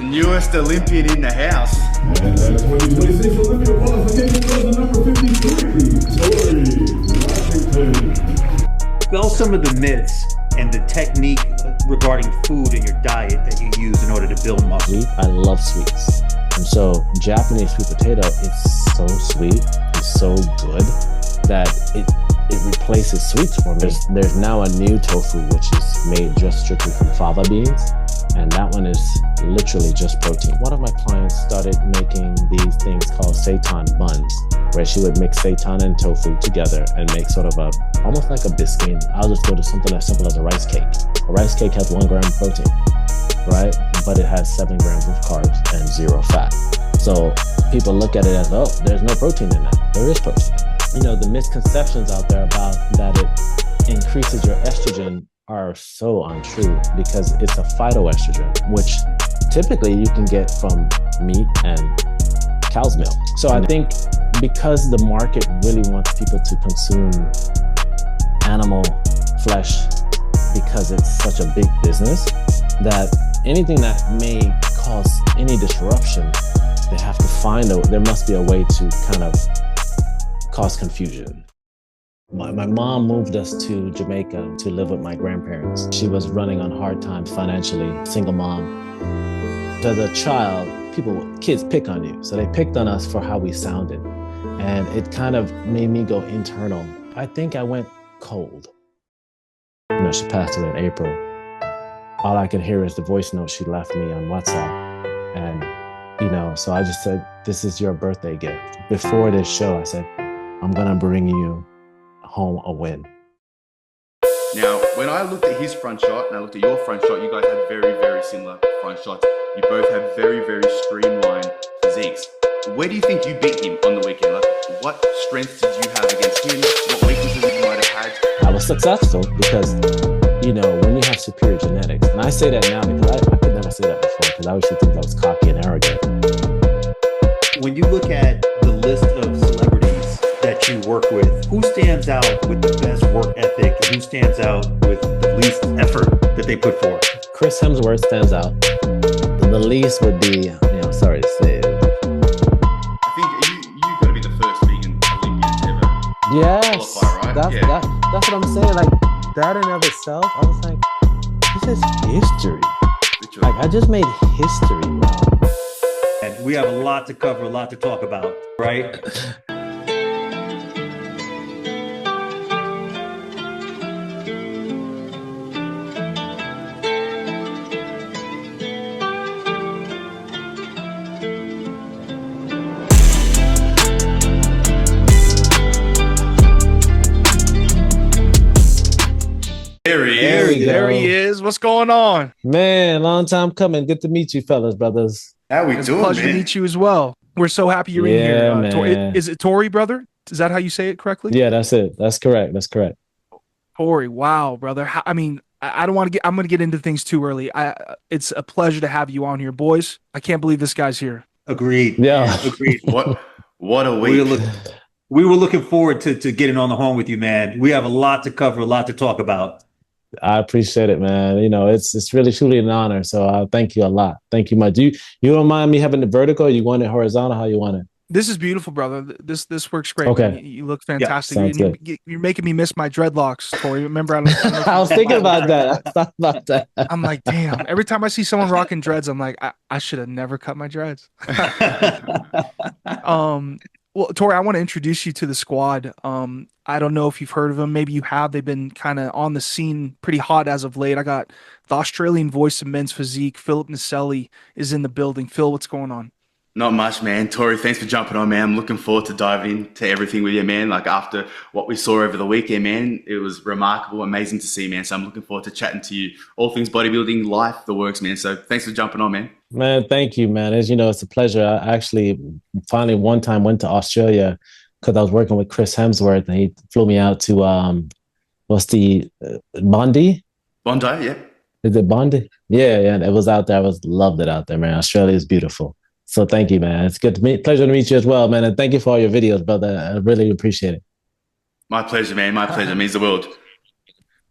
Newest Olympian in the house. And that 2026 Olympia qualification goes to number 53, Torre Washington. Spell some of the myths and the technique regarding food and your diet that you use in order to build muscle. I love sweets. And so Japanese sweet potato is so sweet, it's so good that it replaces sweets for me. There's now a new tofu, which is made just strictly from fava beans. And that one is literally just protein. One of my clients started making these things called seitan buns, where she would mix seitan and tofu together and make sort of almost like a biscuit. I'll just go to something as simple as a rice cake. A rice cake has 1 gram protein, right? But it has 7 grams of carbs and 0 fat. So people look at it as, oh, there's no protein in that. There is protein in that. You know, the misconceptions out there about that it increases your estrogen are so untrue, because it's a phytoestrogen, which typically you can get from meat and cow's milk. So I think because the market really wants people to consume animal flesh because it's such a big business, that anything that may cause any disruption, they have to find there must be a way to kind of cause confusion. My mom moved us to Jamaica to live with my grandparents. She was running on hard times financially, single mom. As a child, kids pick on you. So they picked on us for how we sounded. And it kind of made me go internal. I think I went cold. You know, she passed away in April. All I can hear is the voice note she left me on WhatsApp. And, you know, so I just said, this is your birthday gift. Before this show, I said, I'm gonna bring you home a win. Now, when I looked at his front shot and I looked at your front shot, you guys had very, very similar front shots. You both have very, very streamlined physiques. Where do you think you beat him on the weekend? Like, what strengths did you have against him? What weaknesses you might have had? I was successful because, you know, when you have superior genetics, and I say that now because I could never say that before, because I used to think I was cocky and arrogant. When you look at the list of celebrities that you work with, who stands out with the best work ethic and who stands out with the least effort that they put forth? Chris Hemsworth stands out. The least would be, you know, sorry to say it. I think you've got to be the first vegan Olympian to ever Yes, qualify, right? That's what I'm saying. Like, that in of itself, I was like, this is history. Literally. Like, I just made history, bro. And we have a lot to cover, a lot to talk about, right? There he is. What's going on? Man, long time coming. Good to meet you, fellas, brothers. How we It's doing, a pleasure man? to meet you as well. We're so happy you're in here. Man. Is it Tori, brother? Is that how you say it correctly? Yeah, that's it. That's correct. That's correct. Tori, wow, brother. I mean, I don't want to get. I'm going to get into things too early. It's a pleasure to have you on here, boys. I can't believe this guy's here. Agreed. Yeah. Agreed. What a week. We were looking forward to getting on the horn with you, man. We have a lot to cover, a lot to talk about. I appreciate it, man. You know, it's really truly an honor. So thank you a lot. Thank you much. You don't mind me having the vertical? You want it horizontal? How you want it? This is beautiful, brother. This works great. Okay. Man. You look fantastic. sounds You're making me miss my dreadlocks, Tori. Remember, I was thinking about that. I thought about that. I'm like, damn. Every time I see someone rocking dreads, I'm like, I should have never cut my dreads. Well, Tori, I want to introduce you to the squad. I don't know if you've heard of them. Maybe you have. They've been kind of on the scene pretty hot as of late. I got the Australian voice of men's physique, Philip Naselli, is in the building. Phil, what's going on? Not much, man. Tori, thanks for jumping on, man. I'm looking forward to diving into everything with you, man. Like, after what we saw over the weekend, man, it was remarkable, amazing to see, man. So I'm looking forward to chatting to you. All things bodybuilding, life, the works, man. So thanks for jumping on, man. Man, thank you, man. As you know, it's a pleasure. I actually finally one time went to Australia because I was working with Chris Hemsworth, and he flew me out to Bondi? Bondi, yeah. Is it Bondi? Yeah, it was out there. Loved it out there, man. Australia is beautiful. So thank you, man. It's pleasure to meet you as well, man. And thank you for all your videos, brother. I really appreciate it. My pleasure, man. My pleasure. It means the world.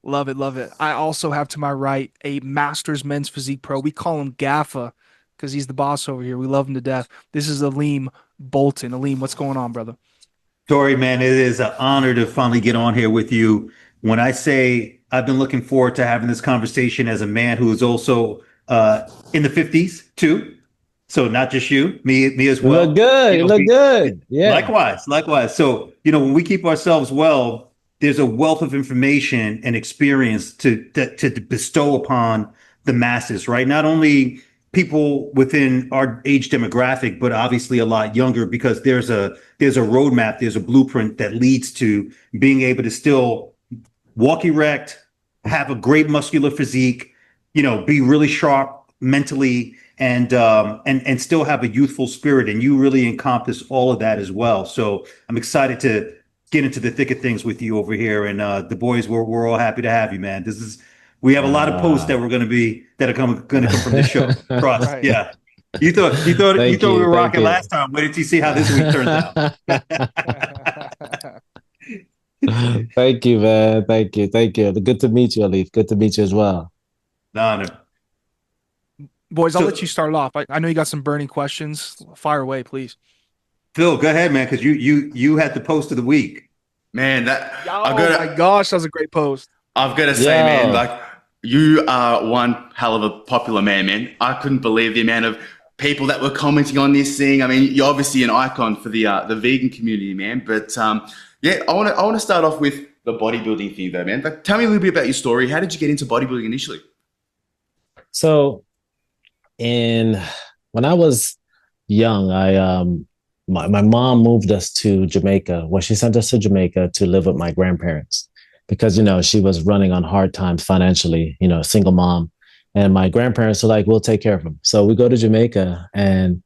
Love it, love it. I also have to my right a Masters Men's Physique Pro. We call him GAFA. because he's the boss over here. We love him to death. This is Aleem Bolton. Aleem, what's going on, brother? Tori, man, it is an honor to finally get on here with you. When I say I've been looking forward to having this conversation as a man who is also in the 50s too. So not just you, me as You well. look good. You look good. Yeah. Likewise. So, when we keep ourselves well, there's a wealth of information and experience to bestow upon the masses, right? Not only people within our age demographic, but obviously a lot younger, because there's a roadmap, there's a blueprint that leads to being able to still walk erect, have a great muscular physique, be really sharp mentally, and still have a youthful spirit. And you really encompass all of that as well. So I'm excited to get into the thick of things with you over here. And the boys, we're all happy to have you, man. We have a lot of posts that are going to come from this show. Trust. Right. Yeah. You thought we were rocking last time. Wait till you see how this week turns out. Thank you, man. Thank you. Good to meet you, Alif. Good to meet you as well. An honor. Boys, I'll let you start off. I know you got some burning questions. Fire away, please. Phil, go ahead, man, because you had the post of the week. Man, My gosh, that was a great post. I've got to say, man, like, you are one hell of a popular man. I couldn't believe the amount of people that were commenting on this thing. I mean, you're obviously an icon for the vegan community, man. But yeah, I want to start off with the bodybuilding thing, though, man. Like, tell me a little bit about your story. How did you get into bodybuilding initially? So, when I was young, my mom moved us to Jamaica. Well, she sent us to Jamaica to live with my grandparents because, she was running on hard times financially, single mom. And my grandparents were like, we'll take care of him. So we go to Jamaica, and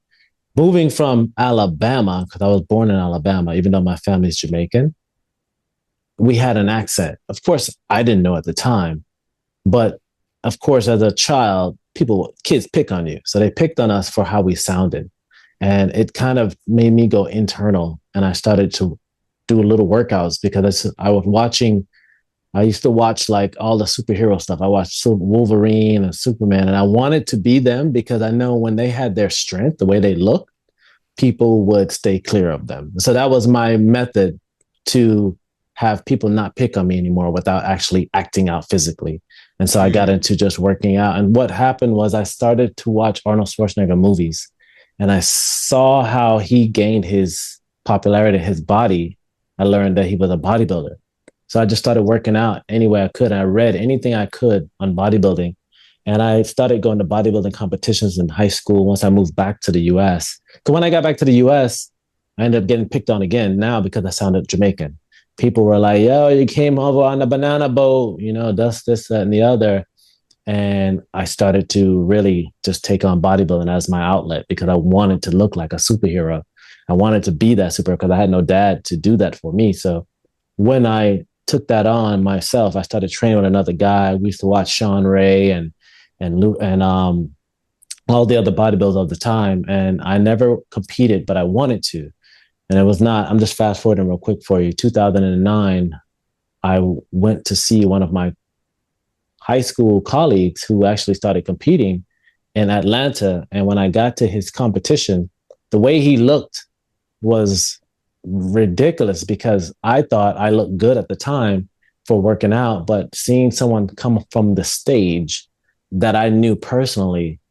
moving from Alabama, because I was born in Alabama, even though my family's Jamaican, we had an accent. Of course, I didn't know at the time, but of course, as a child, kids pick on you. So they picked on us for how we sounded. And it kind of made me go internal. And I started to do little workouts because I used to watch like all the superhero stuff. I watched Wolverine and Superman, and I wanted to be them because I know when they had their strength, the way they looked, people would stay clear of them. So that was my method to have people not pick on me anymore without actually acting out physically. And so I got into just working out. And what happened was I started to watch Arnold Schwarzenegger movies, and I saw how he gained his popularity, his body. I learned that he was a bodybuilder. So I just started working out any way I could. And I read anything I could on bodybuilding. And I started going to bodybuilding competitions in high school once I moved back to the US. Because when I got back to the US, I ended up getting picked on again now because I sounded Jamaican. People were like, yo, you came over on a banana boat, this, that, and the other. And I started to really just take on bodybuilding as my outlet because I wanted to look like a superhero. I wanted to be that superhero because I had no dad to do that for me. So when I took that on myself, I started training with another guy. We used to watch Sean Ray and all the other bodybuilders of the time. And I never competed, but I wanted to. And it was not, I'm just fast forwarding real quick for you. 2009, I went to see one of my high school colleagues who actually started competing in Atlanta. And when I got to his competition, the way he looked was ridiculous because I thought I looked good at the time for working out, but seeing someone come from the stage that I knew personally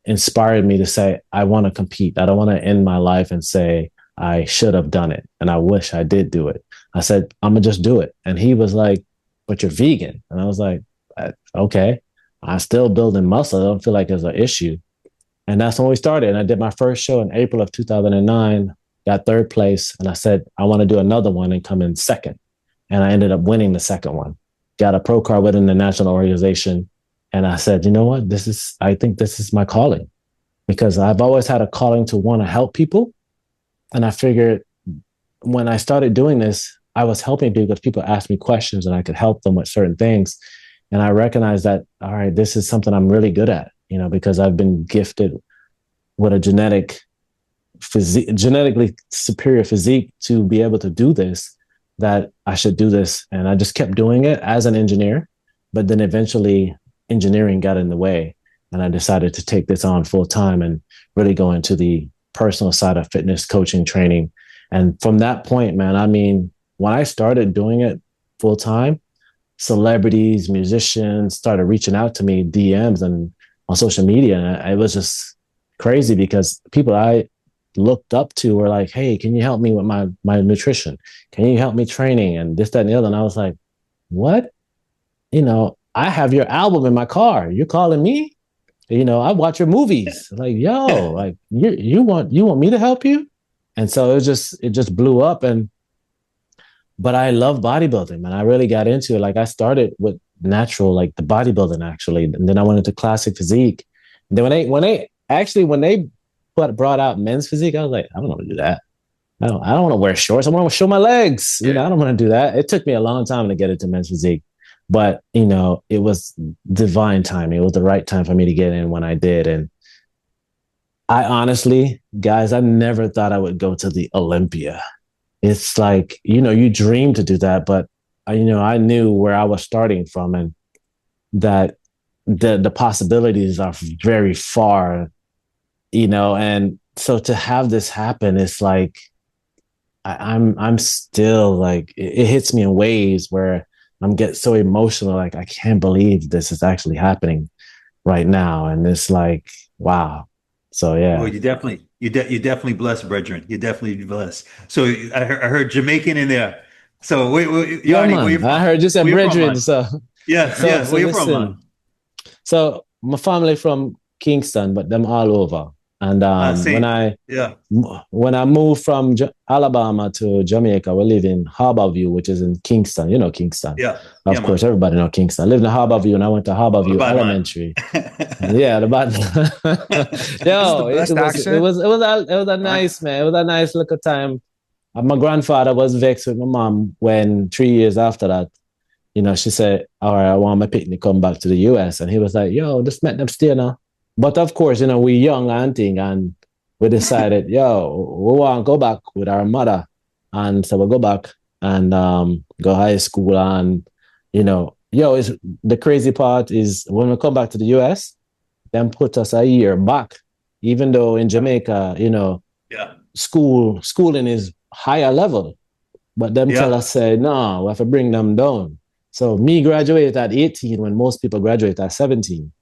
inspired me to say, I want to compete. I don't want to end my life and say, I should have done it. And I wish I did do it. I said, I'm going to just do it. And he was like, but you're vegan. And I was like, okay, I'm still building muscle. I don't feel like there's an issue. And that's when we started. And I did my first show in April of 2009, got third place. And I said, I want to do another one and come in second. And I ended up winning the second one, got a pro card within the national organization. And I said, you know what, I think this is my calling because I've always had a calling to want to help people. And I figured when I started doing this, I was helping people because people asked me questions and I could help them with certain things. And I recognized that, all right, this is something I'm really good at, because I've been gifted with a genetically superior physique to be able to do this, that I should do this. And I just kept doing it as an engineer, but then eventually engineering got in the way and I decided to take this on full time and really go into the personal side of fitness coaching training. And from that point, man, I mean, when I started doing it full time, celebrities, musicians started reaching out to me, DMs and on social media. And it was just crazy because people I looked up to were like, hey, can you help me with my nutrition? Can you help me training? And this, that, and the other. And I was like, what? You know, I have your album in my car. You're calling me? You know, I watch your movies. Like, yo, like you want me to help you? And so it just blew up. But I love bodybuilding, man. I really got into it. Like I started with natural, like the bodybuilding actually. And then I went into classic physique. And then when they brought out men's physique, I was like, I don't want to do that. I don't want to wear shorts. I want to show my legs. You know, I don't want to do that. It took me a long time to get into men's physique. But, you know, it was divine timing. It was the right time for me to get in when I did. And I honestly, guys, I never thought I would go to the Olympia. It's like, you know, you dream to do that, but you know, I knew where I was starting from and that the possibilities are very far, you know, and so to have this happen, it's like, I'm still like, it hits me in waves where I'm getting so emotional. Like, I can't believe this is actually happening right now. And it's like, wow. So, yeah. Well, you're definitely blessed, brethren. You're definitely blessed. So I heard Jamaican in there. So where you from? I heard you said brethren. So yes. Where you from, man? So my family from Kingston, but them all over. And when I moved from Alabama to Jamaica, we live in Harborview, which is in Kingston. You know Kingston. Yeah. Of course, man. Everybody know Kingston. I lived in Harborview and I went to Harborview Elementary. Yeah, the bad. Yo, it was a nice, man. It was a nice little time. My grandfather was vexed with my mom when 3 years after that, you know, she said, all right, I want my picnic come back to the US. And he was like, yo, just let them stay now. But of course, you know, we young and thing, and we decided, yo, we want to go back with our mother. And so we'll go back and go high school. And, you know, it's the crazy part is when we come back to the US, them put us a year back, even though in Jamaica, you know, schooling is higher level. But them tell us, say, no, we have to bring them down. So me graduated at 18 when most people graduate at 17.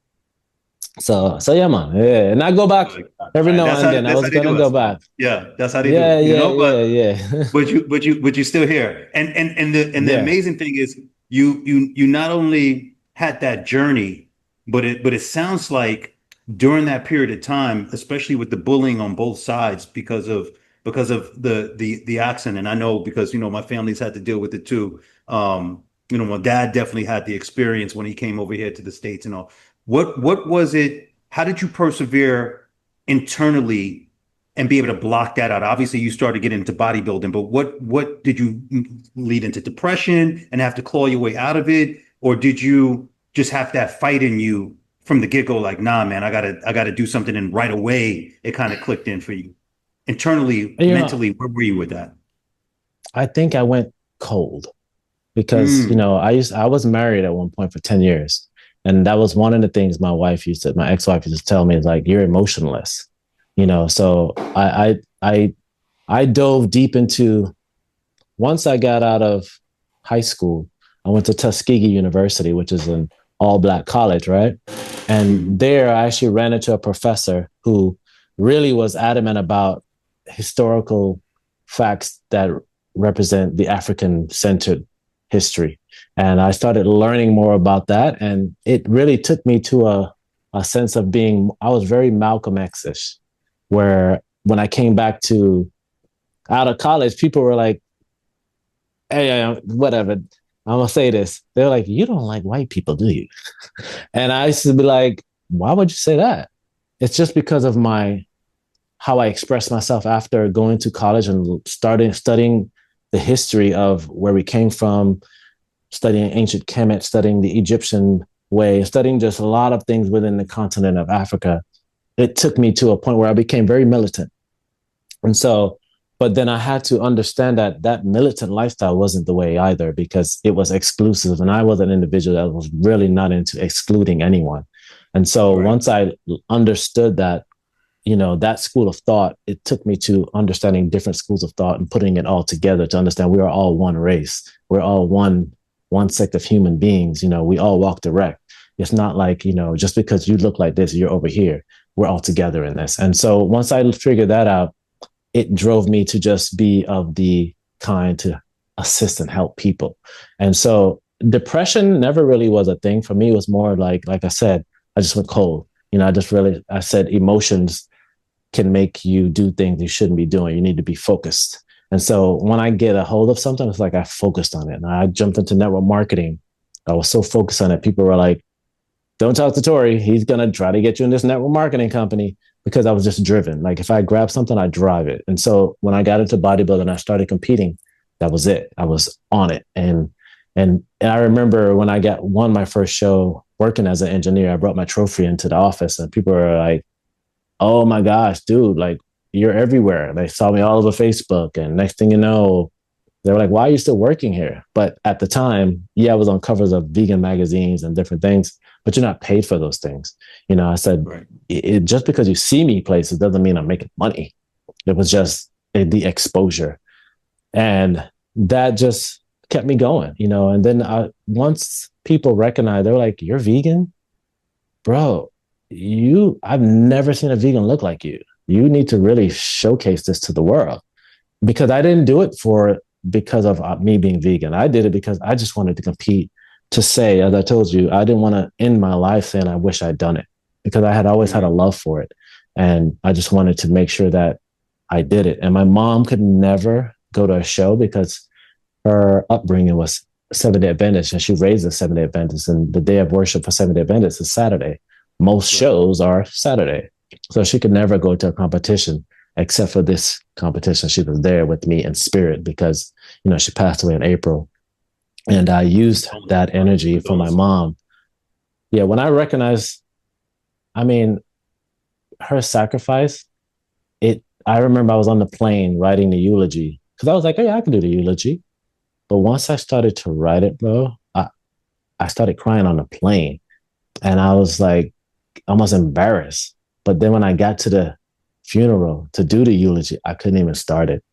So yeah, man. Yeah. And I go back every now and then. I was gonna go back. Yeah, that's how they do it. But you're still here. And the amazing thing is you not only had that journey, but it sounds like during that period of time, especially with the bullying on both sides because of the accent. And I know because, you know, my family's had to deal with it too. You know, my dad definitely had the experience when he came over here to the States and all. What was it? How did you persevere internally and be able to block that out? Obviously, you started getting into bodybuilding, but what did you lead into depression and have to claw your way out of it? Or did you just have that fight in you from the get-go? Like, nah, man, I gotta do something. And right away, it kind of clicked in for you. Internally, mentally, where were you with that? I think I went cold because, you know, I was married at one point for 10 years. And that was one of the things my ex-wife used to tell me, is like, you're emotionless, you know? So I dove deep into, once I got out of high school, I went to Tuskegee University, which is an all-Black college, right? And there I actually ran into a professor who really was adamant about historical facts that represent the African-centered history. And I started learning more about that. And it really took me to a sense of being, I was very Malcolm X-ish, where when I came back out of college, people were like, hey, whatever, I'm gonna say this. They're like, you don't like white people, do you? And I used to be like, why would you say that? It's just because of how I expressed myself after going to college and studying the history of where we came from, studying ancient Kemet, studying the Egyptian way, studying just a lot of things within the continent of Africa. It took me to a point where I became very militant. And so, but then I had to understand that militant lifestyle wasn't the way either, because it was exclusive. And I was an individual that was really not into excluding anyone. And so once I understood that, that school of thought, it took me to understanding different schools of thought and putting it all together to understand we are all one race. We're all one sect of human beings. We all walk direct. It's not like, just because you look like this, you're over here. We're all together in this. And so once I figured that out, it drove me to just be of the kind to assist and help people. And so depression never really was a thing for me. It was more like I said, I just went cold. I said emotions can make you do things you shouldn't be doing. You need to be focused. And so when I get a hold of something, it's like I focused on it. And I jumped into network marketing. I was so focused on it. People were like, don't talk to Torre. He's going to try to get you in this network marketing company, because I was just driven. Like if I grab something, I drive it. And so when I got into bodybuilding, I started competing. That was it. I was on it. And I remember when I won my first show working as an engineer, I brought my trophy into the office and people were like, oh my gosh, dude, like you're everywhere. They saw me all over Facebook. And next thing you know, they were like, why are you still working here? But at the time, I was on covers of vegan magazines and different things, but you're not paid for those things. I said, Right. Just because you see me places doesn't mean I'm making money. It was just the exposure. And that just kept me going, and then once people recognized, they were like, you're vegan? Bro, I've never seen a vegan look like you. You need to really showcase this to the world, because I didn't do it because of me being vegan. I did it because I just wanted to compete, to say, as I told you, I didn't want to end my life saying I wish I'd done it, because I had always had a love for it. And I just wanted to make sure that I did it. And my mom could never go to a show because her upbringing was Seventh-day Adventist, and she raised a Seventh-day Adventist. And the day of worship for Seventh-day Adventists is Saturday. Most shows are Saturday. So she could never go to a competition except for this competition. She was there with me in spirit because, she passed away in April. And I used that energy for my mom. Yeah, when I recognized, her sacrifice, I remember I was on the plane writing the eulogy, because I was like, hey, I can do the eulogy. But once I started to write it, bro, I started crying on the plane. And I was like, almost embarrassed. But then when I got to the funeral to do the eulogy, I couldn't even start it,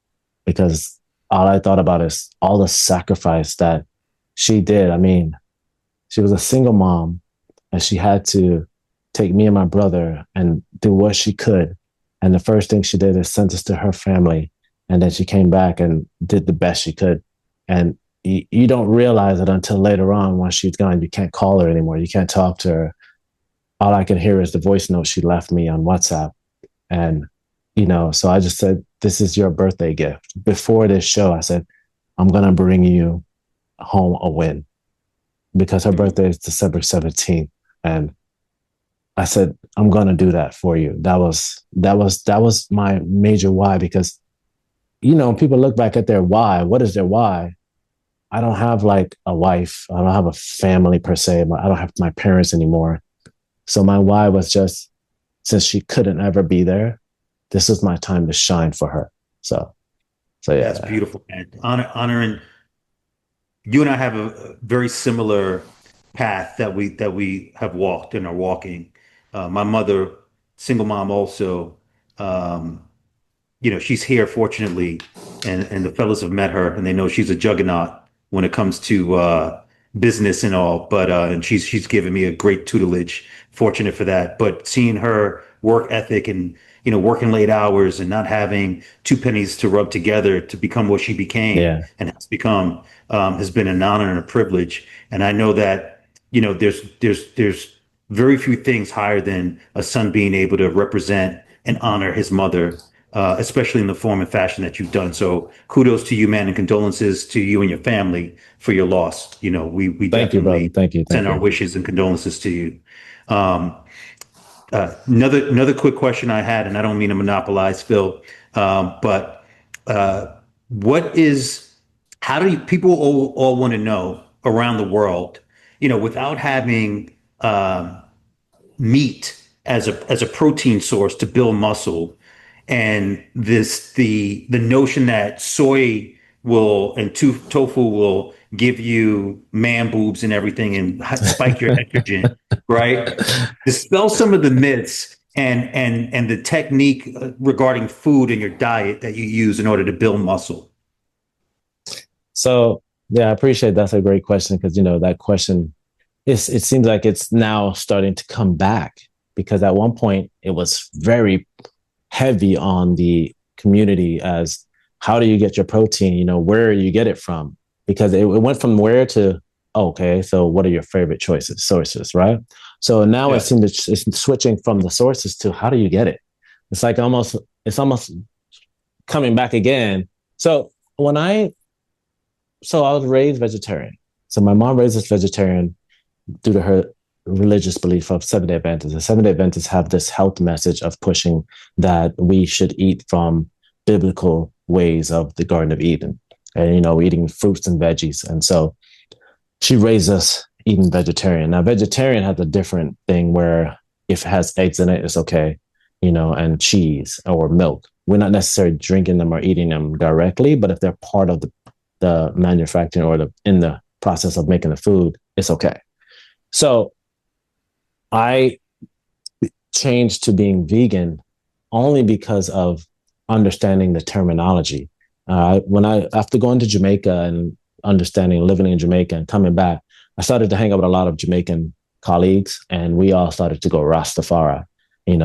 because all I thought about is all the sacrifice that she did. She was a single mom, and she had to take me and my brother and do what she could. And the first thing she did is sent us to her family. And then she came back and did the best she could. And you don't realize it until later on, once she's gone. You can't call her anymore. You can't talk to her. All I can hear is the voice note she left me on WhatsApp. And, so I just said, this is your birthday gift. Before this show, I said, I'm going to bring you home a win, because her birthday is December 17th. And I said, I'm going to do that for you. That was my major why, because, people look back at their why. What is their why? I don't have like a wife. I don't have a family per se. I don't have my parents anymore. So my why was just, since she couldn't ever be there, this is my time to shine for her. So yeah. That's beautiful, man. Honoring, you and I have a very similar path that we have walked and are walking. My mother, single mom also, she's here fortunately, and the fellows have met her and they know she's a juggernaut when it comes to business and all. But and she's given me a great tutelage. Fortunate for that. But seeing her work ethic and working late hours and not having two pennies to rub together to become what she became and has become has been an honor and a privilege. And I know that there's very few things higher than a son being able to represent and honor his mother, especially in the form and fashion that you've done. So kudos to you, man, and condolences to you and your family for your loss. We Thank you, brother. Thank you. Send our wishes and condolences to you. Another quick question I had, and I don't mean to monopolize, Phil, but how do people all want to know around the world, without having meat as a protein source to build muscle, and the notion that soy and tofu will give you man boobs and everything and spike your estrogen, right? Dispel some of the myths and the technique regarding food and your diet that you use in order to build muscle? So yeah, I appreciate that's a great question because that question it seems like it's now starting to come back because at one point it was very heavy on the community as how do you get your protein? Where you get it from? Because it went from where to okay, so what are your favorite sources, right? So now it seems it's switching from the sources to how do you get it? It's like it's almost coming back again. So I was raised vegetarian. So my mom raised us vegetarian due to her religious belief of Seventh-day Adventists. The Seventh-day Adventists have this health message of pushing that we should eat from biblical ways of the Garden of Eden and, eating fruits and veggies. And so she raised us eating vegetarian. Now, vegetarian has a different thing where if it has eggs in it, it's okay, and cheese or milk. We're not necessarily drinking them or eating them directly, but if they're part of the manufacturing or in the process of making the food, it's okay. So I changed to being vegan only because of understanding the terminology. After going to Jamaica and understanding living in Jamaica and coming back, I started to hang out with a lot of Jamaican colleagues, and we all started to go Rastafari.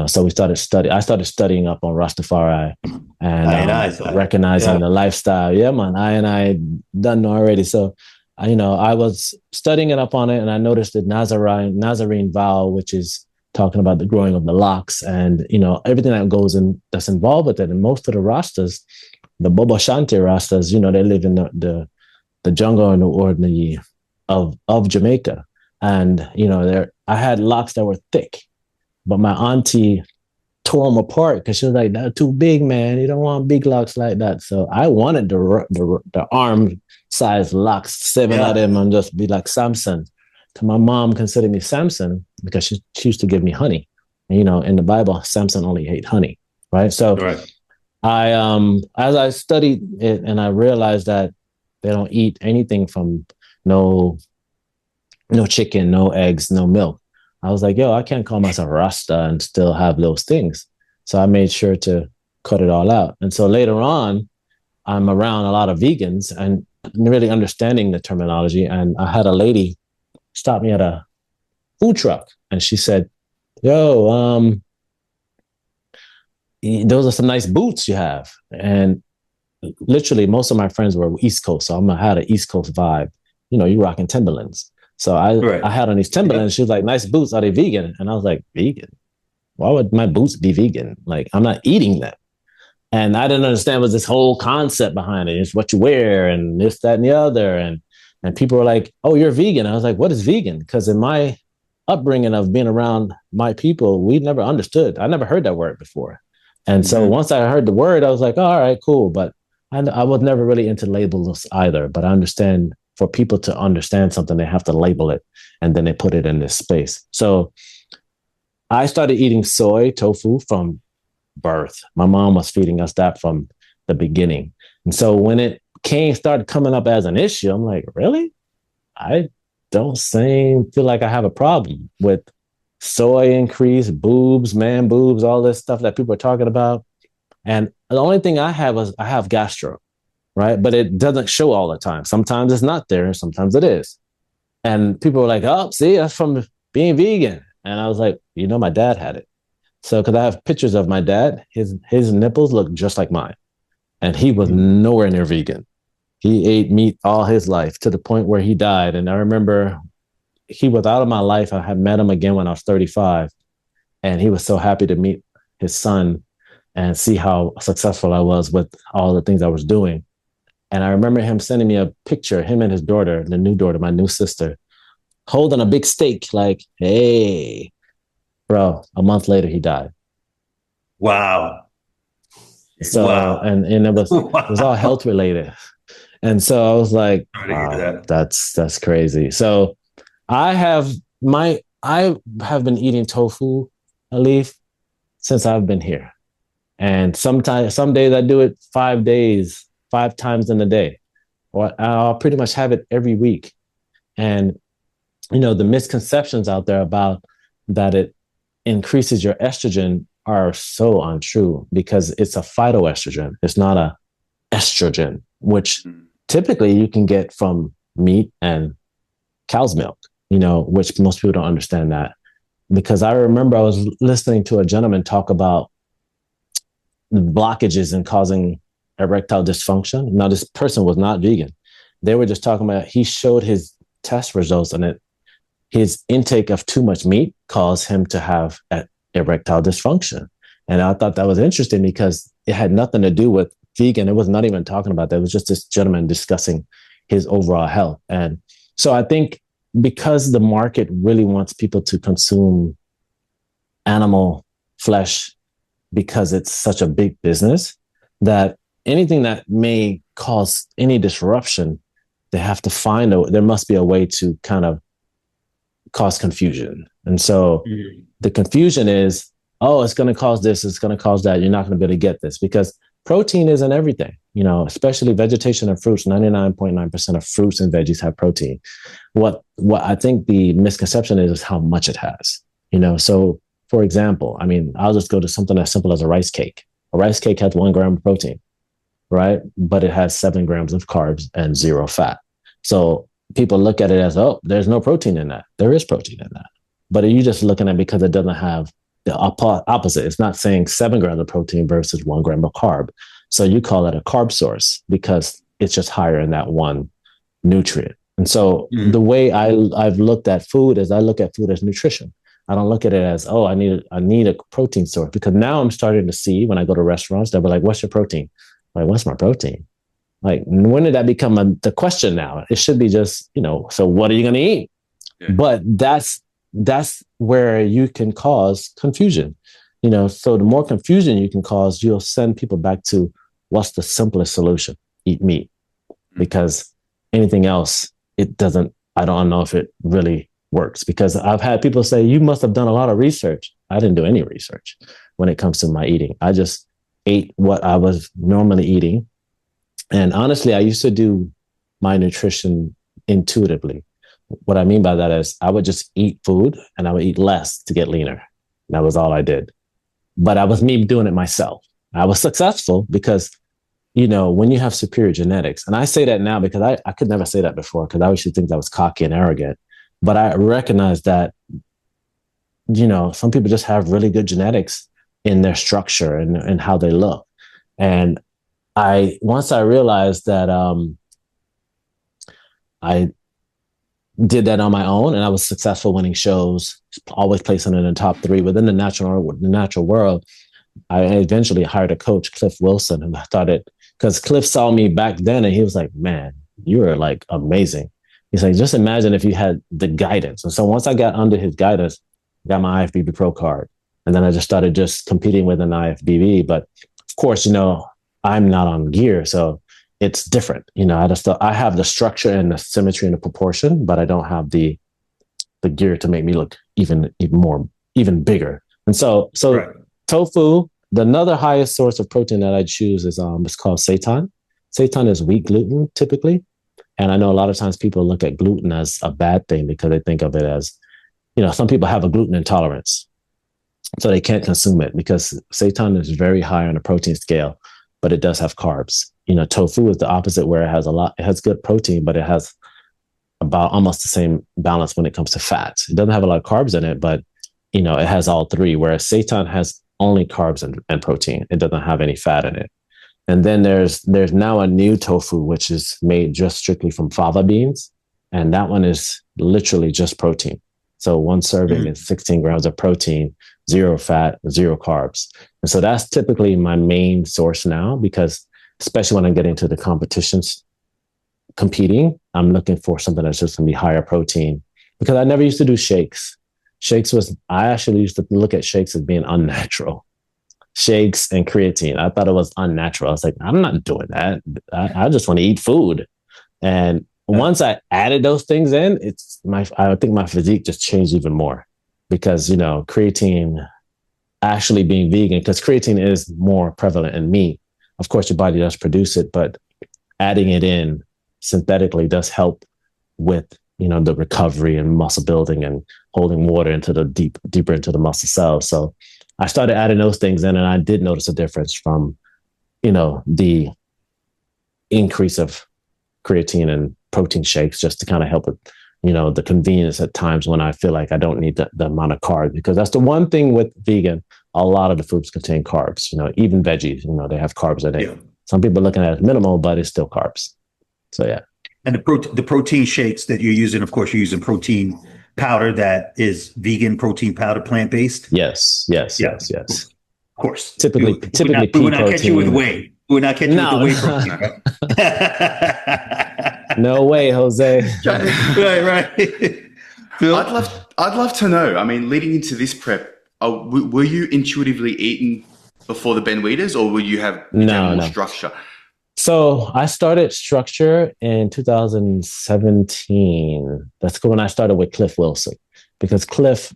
So I started studying up on Rastafari and recognizing the lifestyle. Yeah, man, I done already. So, I was studying it up on it, and I noticed the Nazarene vow, which is talking about the growing of the locks and, everything that's involved with it. And most of the Rastas, the Bobo Shanti Rastas, they live in the jungle of Jamaica. And, I had locks that were thick, but my auntie tore them apart because she was like, "That's too big, man. You don't want big locks like that." So I wanted the arm size locks, 7 of them, and just be like Samson. So my mom considered me Samson because she used to give me honey. And, in the Bible, Samson only ate honey, right? So I as I studied it and I realized that they don't eat anything from no chicken, no eggs, no milk. I was like, yo, I can't call myself Rasta and still have those things. So I made sure to cut it all out. And so later on, I'm around a lot of vegans and really understanding the terminology. And I had a lady stop me at a food truck and she said, yo, those are some nice boots you have. And literally most of my friends were East Coast. So I had an East Coast vibe. You rocking Timberlands. So I had on these Timberlands. She was like, nice boots. Are they vegan? And I was like, vegan? Why would my boots be vegan? Like, I'm not eating them. And I didn't understand was this whole concept behind it. It's what you wear and this, that, and the other. And people were like, oh, you're vegan. I was like, what is vegan? Because in my upbringing of being around my people, we never understood. I never heard that word before. And so once I heard the word, I was like, oh, all right, cool. But I was never really into labels either. But I understand for people to understand something, they have to label it and then they put it in this space. So I started eating soy tofu from birth. My mom was feeding us that from the beginning. And so when it started coming up as an issue, I'm like, really? I don't feel like I have a problem with soy increase, boobs, man boobs, all this stuff that people are talking about. And the only thing I have gastro. Right. But it doesn't show all the time. Sometimes it's not there. Sometimes it is. And people were like, oh, see, that's from being vegan. And I was like, my dad had it. So because I have pictures of my dad, his nipples look just like mine. And he was nowhere near vegan. He ate meat all his life to the point where he died. And I remember he was out of my life. I had met him again when I was 35. And he was so happy to meet his son and see how successful I was with all the things I was doing. And I remember him sending me a picture, him and his daughter, the new daughter, my new sister, holding a big steak like, hey, bro, a month later, he died. Wow. So, and it was all health related. And so I was like, wow, that's crazy. So I have been eating tofu, Alif, since I've been here. And some days I do it 5 times in a day, or I'll pretty much have it every week. And, the misconceptions out there about that it increases your estrogen are so untrue because it's a phytoestrogen. It's not a estrogen, which typically you can get from meat and cow's milk, which most people don't understand that. Because I remember I was listening to a gentleman talk about blockages and causing erectile dysfunction. Now, this person was not vegan. They were just talking about, he showed his test results and his intake of too much meat caused him to have erectile dysfunction. And I thought that was interesting because it had nothing to do with vegan. It was not even talking about that. It was just this gentleman discussing his overall health. And so I think because the market really wants people to consume animal flesh because it's such a big business, that anything that may cause any disruption, they have to there must be a way to kind of cause confusion. And so the confusion is, oh, it's going to cause this, it's going to cause that. You're not going to be able to get this because protein isn't everything, especially vegetation and fruits. 99.9% of fruits and veggies have protein. What I think the misconception is how much it has, So for example, I'll just go to something as simple as a rice cake. A rice cake has 1 gram of protein, right? But it has 7 grams of carbs and 0 fat. So people look at it as, oh, there's no protein in that. There is protein in that. But are you just looking at it because it doesn't have the opposite? It's not saying 7 grams of protein versus 1 gram of carb. So you call it a carb source because it's just higher in that one nutrient. And so the way I've looked at food is I look at food as nutrition. I don't look at it as, oh, I need a protein source, because now I'm starting to see when I go to restaurants, they'll be like, what's your protein? I'm like, what's my protein? Like, when did that become the question now? It should be just, so what are you going to eat? Yeah. But that's where you can cause confusion, so the more confusion you can cause, you'll send people back to what's the simplest solution? Eat meat, because anything else, I don't know if it really works, because I've had people say, you must have done a lot of research. I didn't do any research when it comes to my eating. I just ate what I was normally eating. And honestly, I used to do my nutrition intuitively. What I mean by that is I would just eat food and I would eat less to get leaner. That was all I did. But I was me doing it myself. I was successful because, when you have superior genetics, and I say that now because I could never say that before, because I used to think that was cocky and arrogant. But I recognize that, some people just have really good genetics in their structure and how they look. And once I realized that I did that on my own, and I was successful winning shows, always placing in the top 3 within the natural world, I eventually hired a coach, Cliff Wilson, and I thought because Cliff saw me back then and he was like, man, you were like amazing. He's like, just imagine if you had the guidance. And so once I got under his guidance, I got my IFBB Pro card. And then I just started competing with an IFBB. But of course, I'm not on gear, so it's different. I have the structure and the symmetry and the proportion, but I don't have the gear to make me look even bigger. And so right. Tofu, another highest source of protein that I choose is it's called seitan. Seitan is wheat gluten typically. And I know a lot of times people look at gluten as a bad thing because they think of it as, some people have a gluten intolerance, so they can't consume it because seitan is very high on the protein scale, but it does have carbs. Tofu is the opposite, where it has good protein, but it has about almost the same balance when it comes to fats. It doesn't have a lot of carbs in it, but it has all 3, whereas seitan has only carbs and protein. It doesn't have any fat in it. And then there's now a new tofu, which is made just strictly from fava beans. And that one is literally just protein. So one serving is 16 grams of protein, 0 fat, 0 carbs. And so that's typically my main source now, because especially when I get into the competitions competing, I'm looking for something that's just going to be higher protein, because I never used to do shakes. I actually used to look at shakes as being unnatural. Shakes and creatine, I thought it was unnatural. I was like, I'm not doing that. I just want to eat food. And once I added those things in, I think my physique just changed even more, because, creatine, actually being vegan, because creatine is more prevalent in meat. Of course, your body does produce it, but adding it in synthetically does help with the recovery and muscle building and holding water into the deeper into the muscle cells. So I started adding those things in, and I did notice a difference from, the increase of creatine and protein shakes, just to kind of help with, the convenience at times when I feel like I don't need the amount of carbs, because that's the one thing with vegan. A lot of the foods contain carbs, even veggies, they have carbs in it. Yeah. Some people are looking at it as minimal, but it's still carbs. So, yeah. And the protein shakes that you're using, of course, you're using protein powder that is vegan protein powder, plant-based. Yes. Of course. Typically we would not catch you with protein. whey. We're not catching you with the whey protein, right? No way, Jose. Right. Phil? I'd love to know. I mean, leading into this prep, were you intuitively eating before the Ben Weeders, or will you have more structure? So I started structure in 2017. That's when I started with Cliff Wilson, because Cliff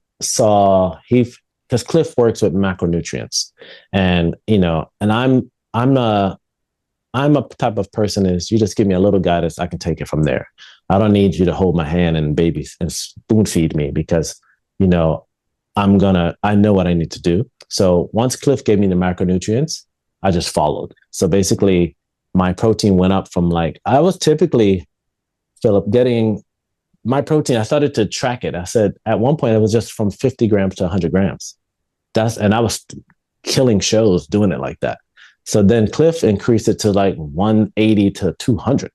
works with macronutrients, and I'm a type of person is, you just give me a little guidance, I can take it from there. I don't need you to hold my hand and spoon feed me, because I know what I need to do. So once Cliff gave me the macronutrients, I just followed. So basically my protein went up from I was typically, Philip, getting my protein. I started to track it. I said at one point it was just from 50 grams to 100 grams. And I was killing shows doing it like that. So then Cliff increased it to 180 to 200.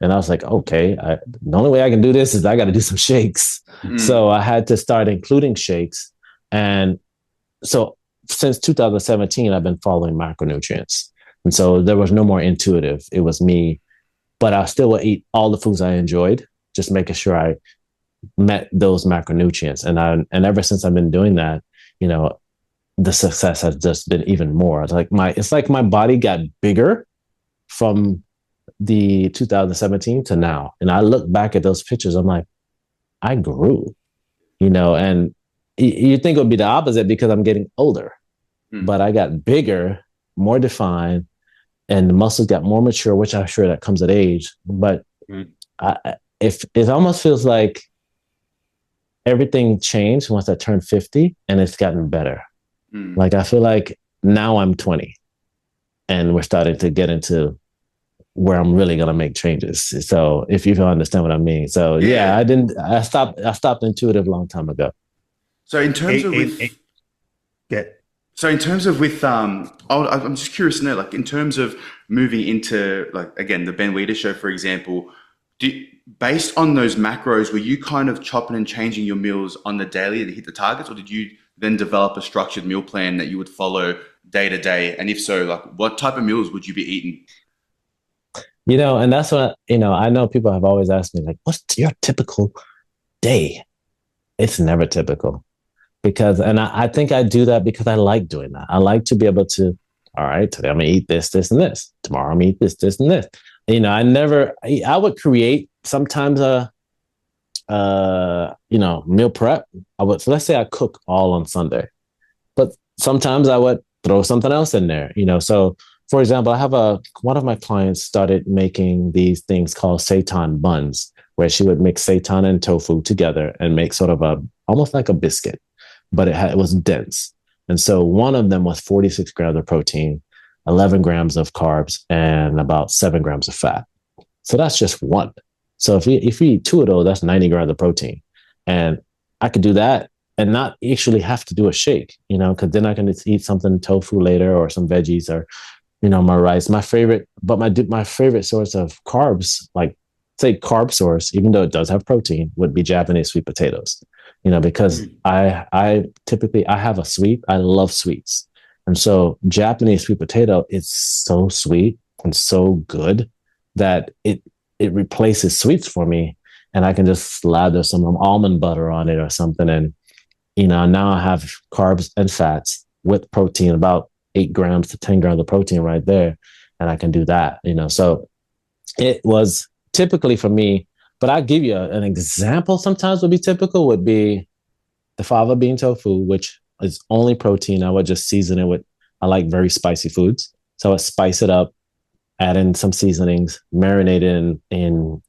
And I was like, okay, the only way I can do this is I got to do some shakes. So I had to start including shakes. And so since 2017, I've been following macronutrients. And so there was no more intuitive. It was me, but I still would eat all the foods I enjoyed, just making sure I met those macronutrients. And ever since I've been doing that, the success has just been even more. It's like my body got bigger from the 2017 to now. And I look back at those pictures, I'm like, I grew, and you think it would be the opposite because I'm getting older, but I got bigger, more defined, and the muscles got more mature, which I'm sure that comes at age. But if it almost feels like everything changed once I turned 50, and it's gotten better. I feel like now I'm 20 and we're starting to get into where I'm really going to make changes. So if you understand what I mean. So yeah, I stopped intuitive a long time ago. So in terms I'm just curious to know, in terms of moving into again, the Ben Weeder show, for example, based on those macros, were you kind of chopping and changing your meals on the daily to hit the targets, or did you then develop a structured meal plan that you would follow day to day? And if so, what type of meals would you be eating? And that's what, I know people have always asked me, what's your typical day? It's never typical, and I think I do that because I like doing that. I like to be able to, all right, today I'm going to eat this, this, and this. Tomorrow I'm going to eat this, this, and this. I would create sometimes meal prep. So let's say I cook all on Sunday, but sometimes I would throw something else in there, so for example, I have one of my clients started making these things called seitan buns, where she would mix seitan and tofu together and make sort of almost like a biscuit, but it was dense. And so one of them was 46 grams of protein, 11 grams of carbs, and about 7 grams of fat. So that's just one. So if you eat 2 of those, that's 90 grams of protein. And I could do that and not actually have to do a shake, because then I can just eat something tofu later, or some veggies, or, my rice. My favorite source of carbs, say carb source, even though it does have protein, would be Japanese sweet potatoes, because I have a sweet. I love sweets. And so Japanese sweet potato, it's so sweet and so good that it replaces sweets for me, and I can just slather some almond butter on it or something. And, now I have carbs and fats with protein, about 8 grams to 10 grams of protein right there. And I can do that, so it was typically for me, but I'll give you an example. Sometimes would be the fava bean tofu, which is only protein. I would just season it with, I like very spicy foods. So I spice it up, add in some seasonings, marinate it in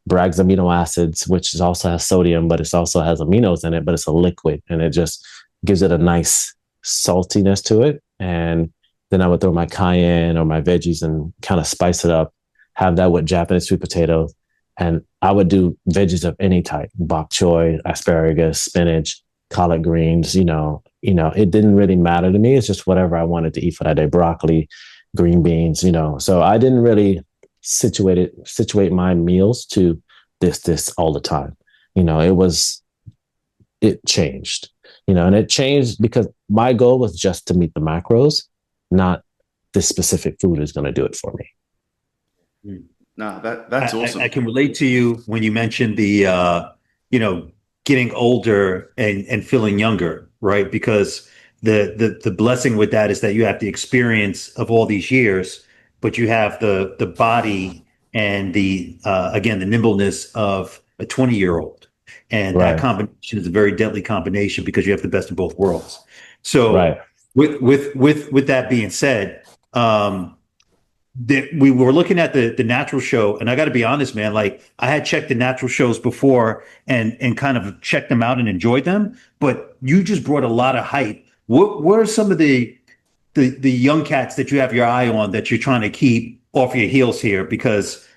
Bragg's amino acids, which also has sodium, but it also has aminos in it, but it's a liquid, and it just gives it a nice saltiness to it. And then I would throw my cayenne or my veggies and kind of spice it up, have that with Japanese sweet potatoes. And I would do veggies of any type, bok choy, asparagus, spinach, collard greens, it didn't really matter to me. It's just whatever I wanted to eat for that day, broccoli, green beans, So I didn't really situate my meals to this all the time. It changed, and it changed because my goal was just to meet the macros, not this specific food is going to do it for me. No, that's awesome. I can relate to you when you mentioned the, getting older and feeling younger, right? Because the blessing with that is that you have the experience of all these years, but you have the body and the nimbleness of a 20-year-old. And Right. that combination is a very deadly combination because you have the best of both worlds. So Right. with that being said, we were looking at the natural show, and I got to be honest, man, like I had checked the natural shows before and kind of checked them out and enjoyed them, but you just brought a lot of hype. What are some of the young cats that you have your eye on that you're trying to keep off your heels here? Because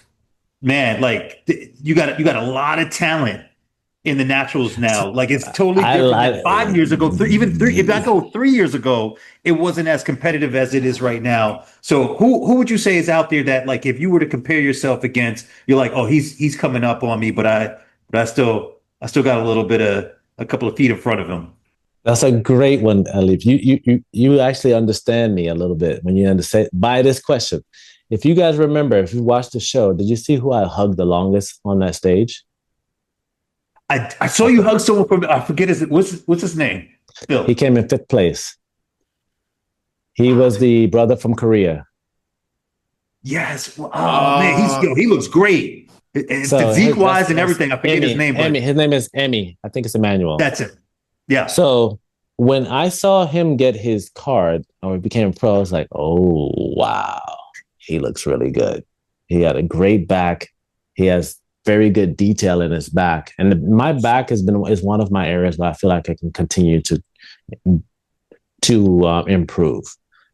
man, like you got a lot of talent in the naturals now. Like it's totally different than 5 years ago. Even three, if I go 3 years ago, it wasn't as competitive as it is right now. So who would you say is out there that, like, if you were to compare yourself against, you're like, oh, he's coming up on me, but I still got a couple of feet in front of him. That's a great one, Alif. You actually understand me a little bit when you understand by this question. If you guys remember, if you watched the show, did you see who I hugged the longest on that stage? I saw you hug someone from, I forget what's his name? Bill. He came in 5th place. He was the brother from Korea. Yes. Oh man, he looks great. So Physique wise and everything. I forget his name. But his name is Emmy. I think it's Emmanuel. That's it. Yeah. So when I saw him get his card or he became a pro, I was like, oh wow, he looks really good. He had a great back. He has very good detail in his back, and my back is one of my areas where I feel like I can continue to improve.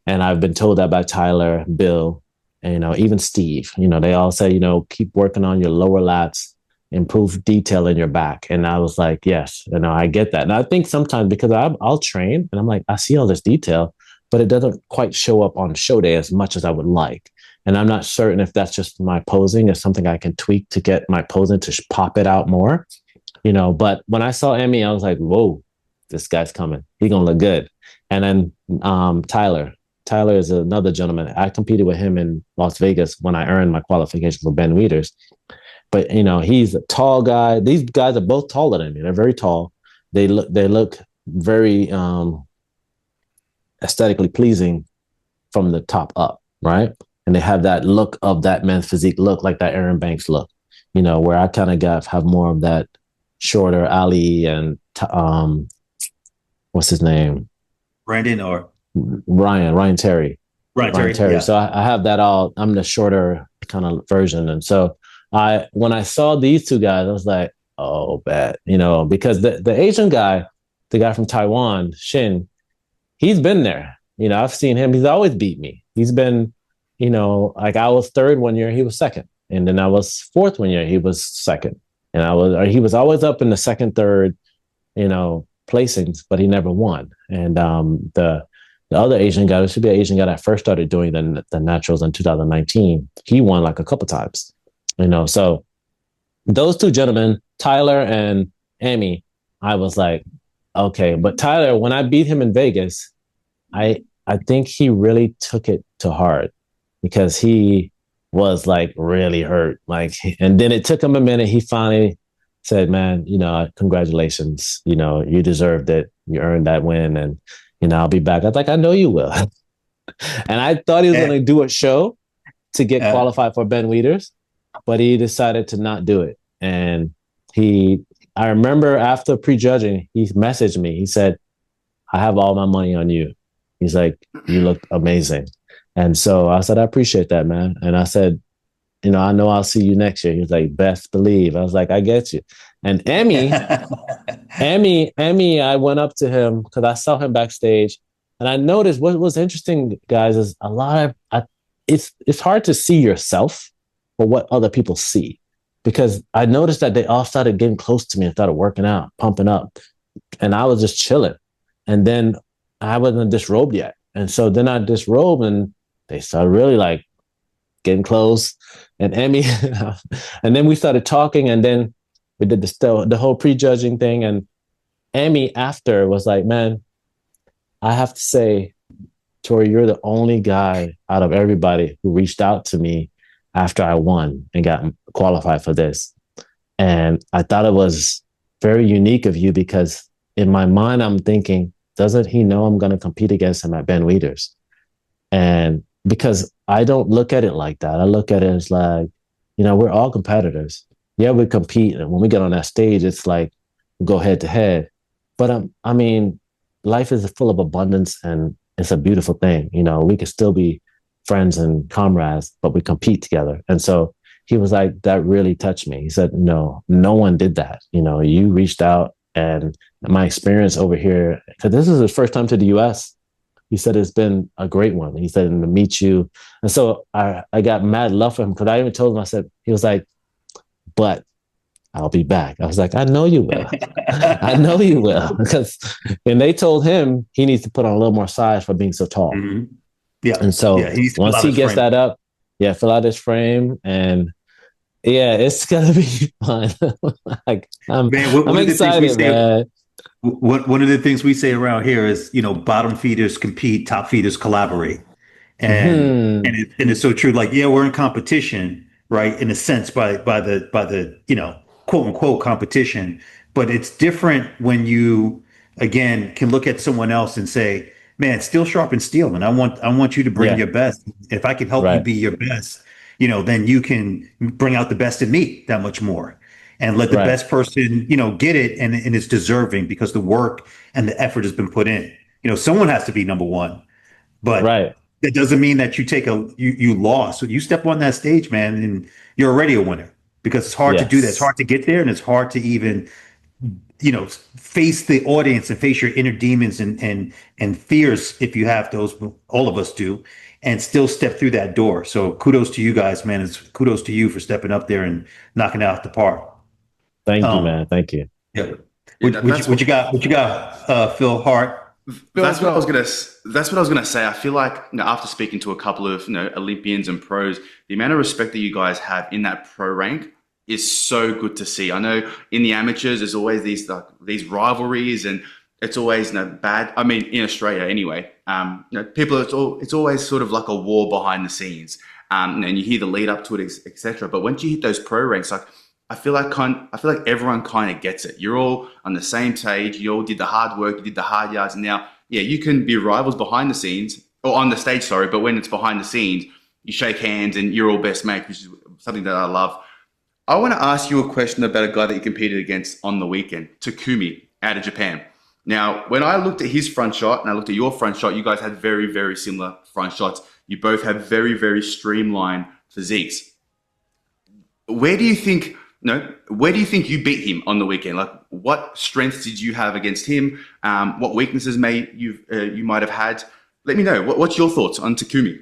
And I've been told that by Tyler, Bill, and even Steve. They all say, keep working on your lower lats, improve detail in your back. And I was like, yes, I get that. And I think sometimes because I'll train and I'm like, I see all this detail, but it doesn't quite show up on show day as much as I would like. And I'm not certain if that's just my posing is something I can tweak to get my posing to pop it out more, but when I saw Emmy, I was like, whoa, this guy's coming. He's going to look good. And then Tyler is another gentleman. I competed with him in Las Vegas when I earned my qualifications for Ben Wieters. But, he's a tall guy. These guys are both taller than me. They're very tall. They look very aesthetically pleasing from the top up, right? And they have that look of that men's physique look, like that Aaron Banks look, where I kind of have more of that shorter Ali and what's his name? Brandon or Ryan Terry. Ryan Terry. Yeah. So I have that all. I'm the shorter kind of version. And so when I saw these two guys, I was like, oh, bad, because the Asian guy, the guy from Taiwan, Shin, he's been there. I've seen him. He's always beat me. He's been, like I was 3rd one year, he was 2nd. And then I was 4th one year, he was 2nd. And he was always up in the 2nd, 3rd, placings, but he never won. And the other Asian guy, there should be an Asian guy that first started doing the naturals in 2019. He won like a couple times, So those two gentlemen, Tyler and Amy, I was like, okay. But Tyler, when I beat him in Vegas, I think he really took it to heart because he was like really hurt. And then it took him a minute. He finally said, man, congratulations. You deserved it. You earned that win. And, I'll be back. I was like, I know you will. And I thought he was going to do a show to get qualified for Ben Wieters, but he decided to not do it. And I remember after prejudging, he messaged me. He said, I have all my money on you. He's like, you look amazing. And so I said, I appreciate that, man. And I said, I know I'll see you next year. He was like, best believe. I was like, I get you. And Emmy, I went up to him because I saw him backstage, and I noticed what was interesting, guys, is a lot of it's hard to see yourself for what other people see, because I noticed that they all started getting close to me and started working out, pumping up, and I was just chilling. And then I wasn't disrobed yet, and so then I disrobed, and they started really like getting close. And Emmy, and then we started talking, and then we did the whole prejudging thing, and Emmy after was like, man, I have to say, Torre, you're the only guy out of everybody who reached out to me after I won and got qualified for this. And I thought it was very unique of you, because in my mind, I'm thinking, doesn't he know I'm going to compete against him at Ben Wieters? And because I don't look at it like that. I look at it as like, we're all competitors. Yeah, we compete. And when we get on that stage, it's like, we go head to head. But I mean, life is full of abundance, and it's a beautiful thing. We can still be friends and comrades, but we compete together. And so he was like, that really touched me. He said, no one did that. You reached out, and my experience over here, because this is his first time to the US. He said, it's been a great one. He said, and to meet you. And so I got mad love for him, because I even told him, I said, he was like, but I'll be back. I was like, I know you will. I know you will. And they told him he needs to put on a little more size for being so tall. Mm-hmm. Yeah. And so once he gets that up, fill out his frame. And it's going to be fun. Like, I'm excited, man. One of the things we say around here is, bottom feeders compete, top feeders collaborate. And it's so true. Like, we're in competition, right? In a sense, by the quote unquote competition, but it's different when you, again, can look at someone else and say, man, steel sharpens steel, and I want you to bring your best. If I can help you be your best, then you can bring out the best in me that much more, and let the best person, get it, and it's deserving, because the work and the effort has been put in. Someone has to be number one, but that doesn't mean that you lost. So you step on that stage, man, and you're already a winner, because it's hard to do that. It's hard to get there, and it's hard to even, face the audience and face your inner demons and fears, if you have those. All of us do, and still step through that door. So kudos to you guys, man. It's kudos to you for stepping up there and knocking it out the park. Thank you, man. Thank you. Yeah. What you got, Phil Hart? That's what I was gonna say. I feel like, after speaking to a couple of Olympians and pros, the amount of respect that you guys have in that pro rank is so good to see. I know in the amateurs, there's always these rivalries, and it's always bad. I mean, in Australia anyway, people, it's always sort of like a war behind the scenes, and you hear the lead up to it, etc. But once you hit those pro ranks, like, I feel like everyone kind of gets it. You're all on the same page. You all did the hard work. You did the hard yards. And now, you can be rivals behind the scenes, or on the stage, sorry. But when it's behind the scenes, you shake hands and you're all best mates, which is something that I love. I want to ask you a question about a guy that you competed against on the weekend, Takumi, out of Japan. Now, when I looked at his front shot and I looked at your front shot, you guys had very, very similar front shots. You both have very, very streamlined physiques. Where do you think you beat him on the weekend? Like, what strengths did you have against him? What weaknesses you might have had? Let me know. What's your thoughts on Takumi?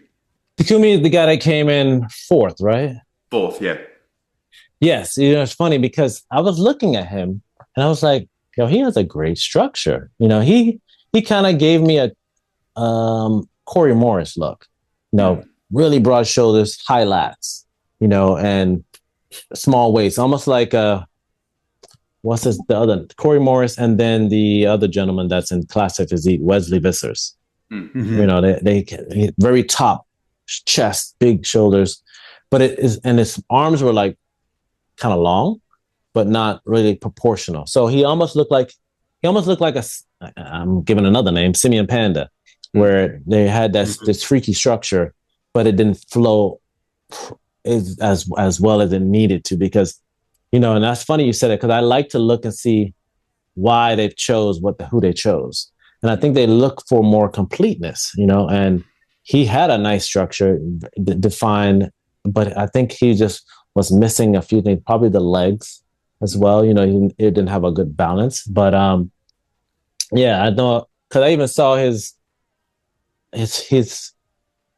Takumi is the guy that came in fourth, right? Fourth, yeah. Yes. It's funny, because I was looking at him and I was like, he has a great structure. He kind of gave me a Corey Morris look. Really broad shoulders, high lats, and small waist, almost like what's the other, Corey Morris, and then the other gentleman that's in classic physique, Wesley Vissers. Mm-hmm. They very top chest, big shoulders, but his arms were like kind of long, but not really proportional. So he almost looked like I'm giving another name, Simeon Panda, where they had this freaky structure, but it didn't flow as well as it needed to, because, and that's funny you said it, because I like to look and see why they chose who they chose. And I think they look for more completeness, and he had a nice structure, defined but I think he just was missing a few things, probably the legs as well. It didn't have a good balance. But yeah, I know because I even saw his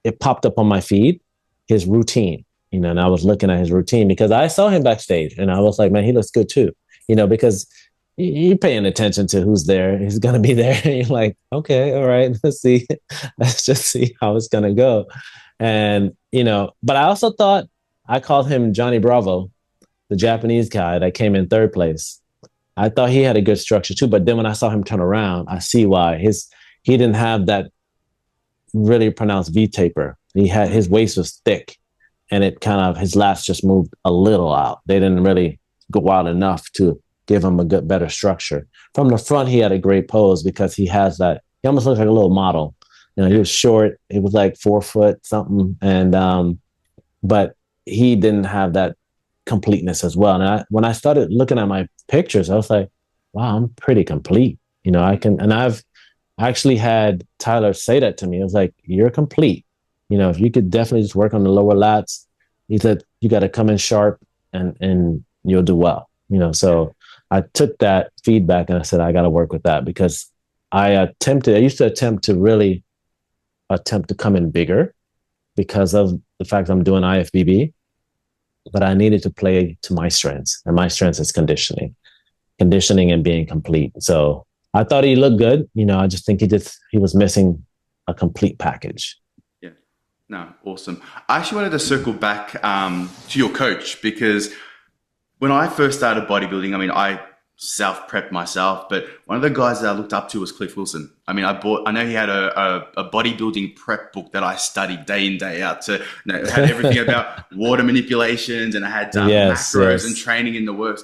it popped up on my feed, his routine, and I was looking at his routine because I saw him backstage and I was like, man, he looks good too, because you're paying attention to who's there. He's going to be there. And you're like, okay, all right, let's see. Let's just see how it's going to go. And, but I also thought I called him Johnny Bravo, the Japanese guy that came in third place. I thought he had a good structure too. But then when I saw him turn around, I see why he didn't have that really pronounced V taper. His waist was thick and it kind of, his lats just moved a little out. They didn't really go out enough to give him a better structure. From the front, he had a great pose because he has that, he almost looks like a little model. He was short. He was like 4 foot something. And, but he didn't have that completeness as well. And when I started looking at my pictures, I was like, wow, I'm pretty complete. I've actually had Tyler say that to me. I was like, you're complete. If you could definitely just work on the lower lats, he said, you got to come in sharp and you'll do well. So I took that feedback and I said, I got to work with that because I used to attempt to come in bigger because of the fact I'm doing IFBB, but I needed to play to my strengths, and my strengths is conditioning and being complete. So I thought he looked good. I just think he was missing a complete package. Yeah. No, awesome. I actually wanted to circle back to your coach because when I first started bodybuilding, I self-prepped myself, but one of the guys that I looked up to was Cliff Wilson. I know he had a bodybuilding prep book that I studied day in, day out. So it had everything about water manipulations, and I had macros and training in the works.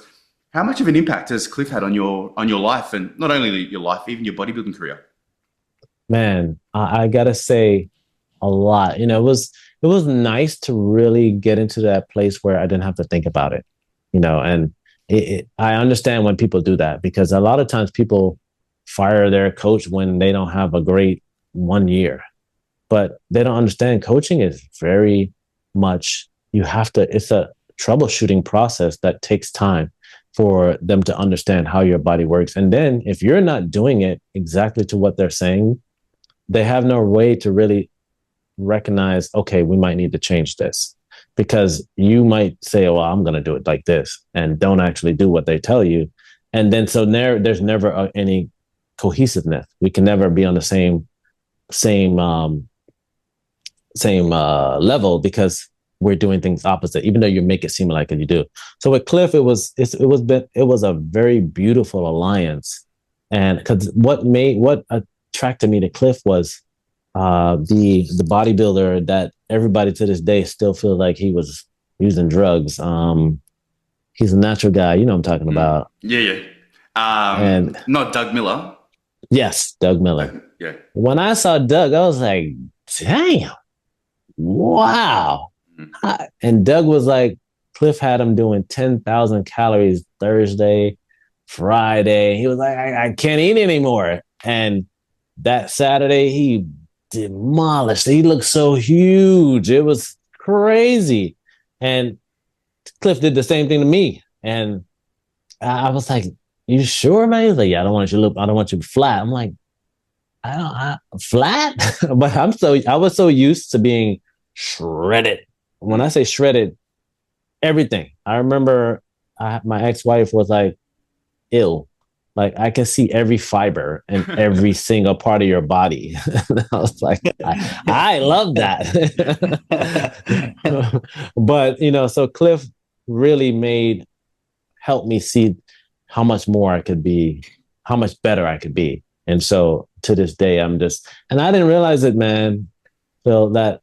How much of an impact has Cliff had on your life, and not only your life, even your bodybuilding career? Man, I gotta say a lot. It was nice to really get into that place where I didn't have to think about it, and I understand when people do that because a lot of times people fire their coach when they don't have a great 1 year, but they don't understand coaching is very much, it's a troubleshooting process that takes time for them to understand how your body works. And then if you're not doing it exactly to what they're saying, they have no way to really recognize, okay, we might need to change this. Because you might say, well, I'm going to do it like this, and don't actually do what they tell you. And then so there's never any cohesiveness. We can never be on the same level because we're doing things opposite, even though you make it seem like you do. So with Cliff, it was a very beautiful alliance. And because what attracted me to Cliff was the bodybuilder that everybody to this day still feels like he was using drugs. He's a natural guy. You know what I'm talking about. Yeah. And not Doug Miller. Yes, Doug Miller. Yeah. When I saw Doug, I was like, damn, wow. And Doug was like, Cliff had him doing 10,000 calories Thursday, Friday. He was like, I can't eat anymore. And that Saturday, he demolished. He looked so huge. It was crazy. And Cliff did the same thing to me. And I was like, you sure, man? He's like, yeah, I don't want you flat. I'm like, flat? But I was so used to being shredded. When I say shredded, everything. I remember my ex-wife was like, ill. Like, I can see every fiber and every single part of your body. And I was like, I love that. But, so Cliff really helped me see how much more I could be, how much better I could be. And so to this day, and I didn't realize it, man, Phil, that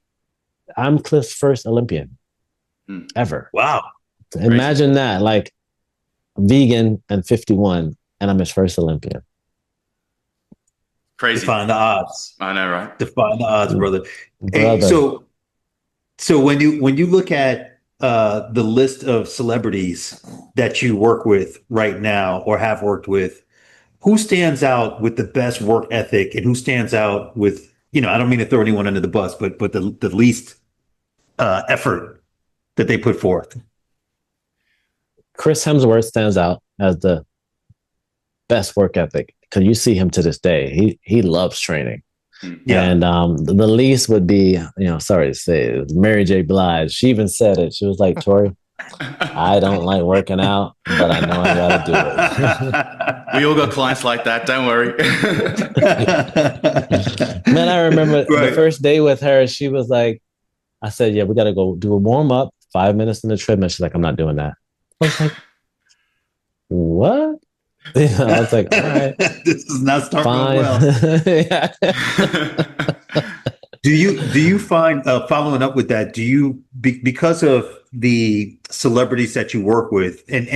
I'm Cliff's first Olympian ever. Wow. Imagine that, like vegan and 51. And I'm his first Olympian. Crazy. Define the odds. I know, right? Define the odds, brother. Hey, so when you look at the list of celebrities that you work with right now or have worked with, who stands out with the best work ethic, and who stands out with, I don't mean to throw anyone under the bus, but the least effort that they put forth? Chris Hemsworth stands out as the best work ethic because you see him to this day. He loves training. Yeah. And the least would be, sorry to say, it was Mary J. Blige. She even said it. She was like, Tori, I don't like working out, but I know I got to do it. We all got clients like that. Don't worry. Man, I remember Right. the first day with her, she was like, I said, yeah, we got to go do a warm up, 5 minutes in the treadmill. She's like, I'm not doing that. I was like, what? I was like, all right. This is not starting Fine. well. Yeah. Do you find, following up with that, because of the celebrities that you work with, and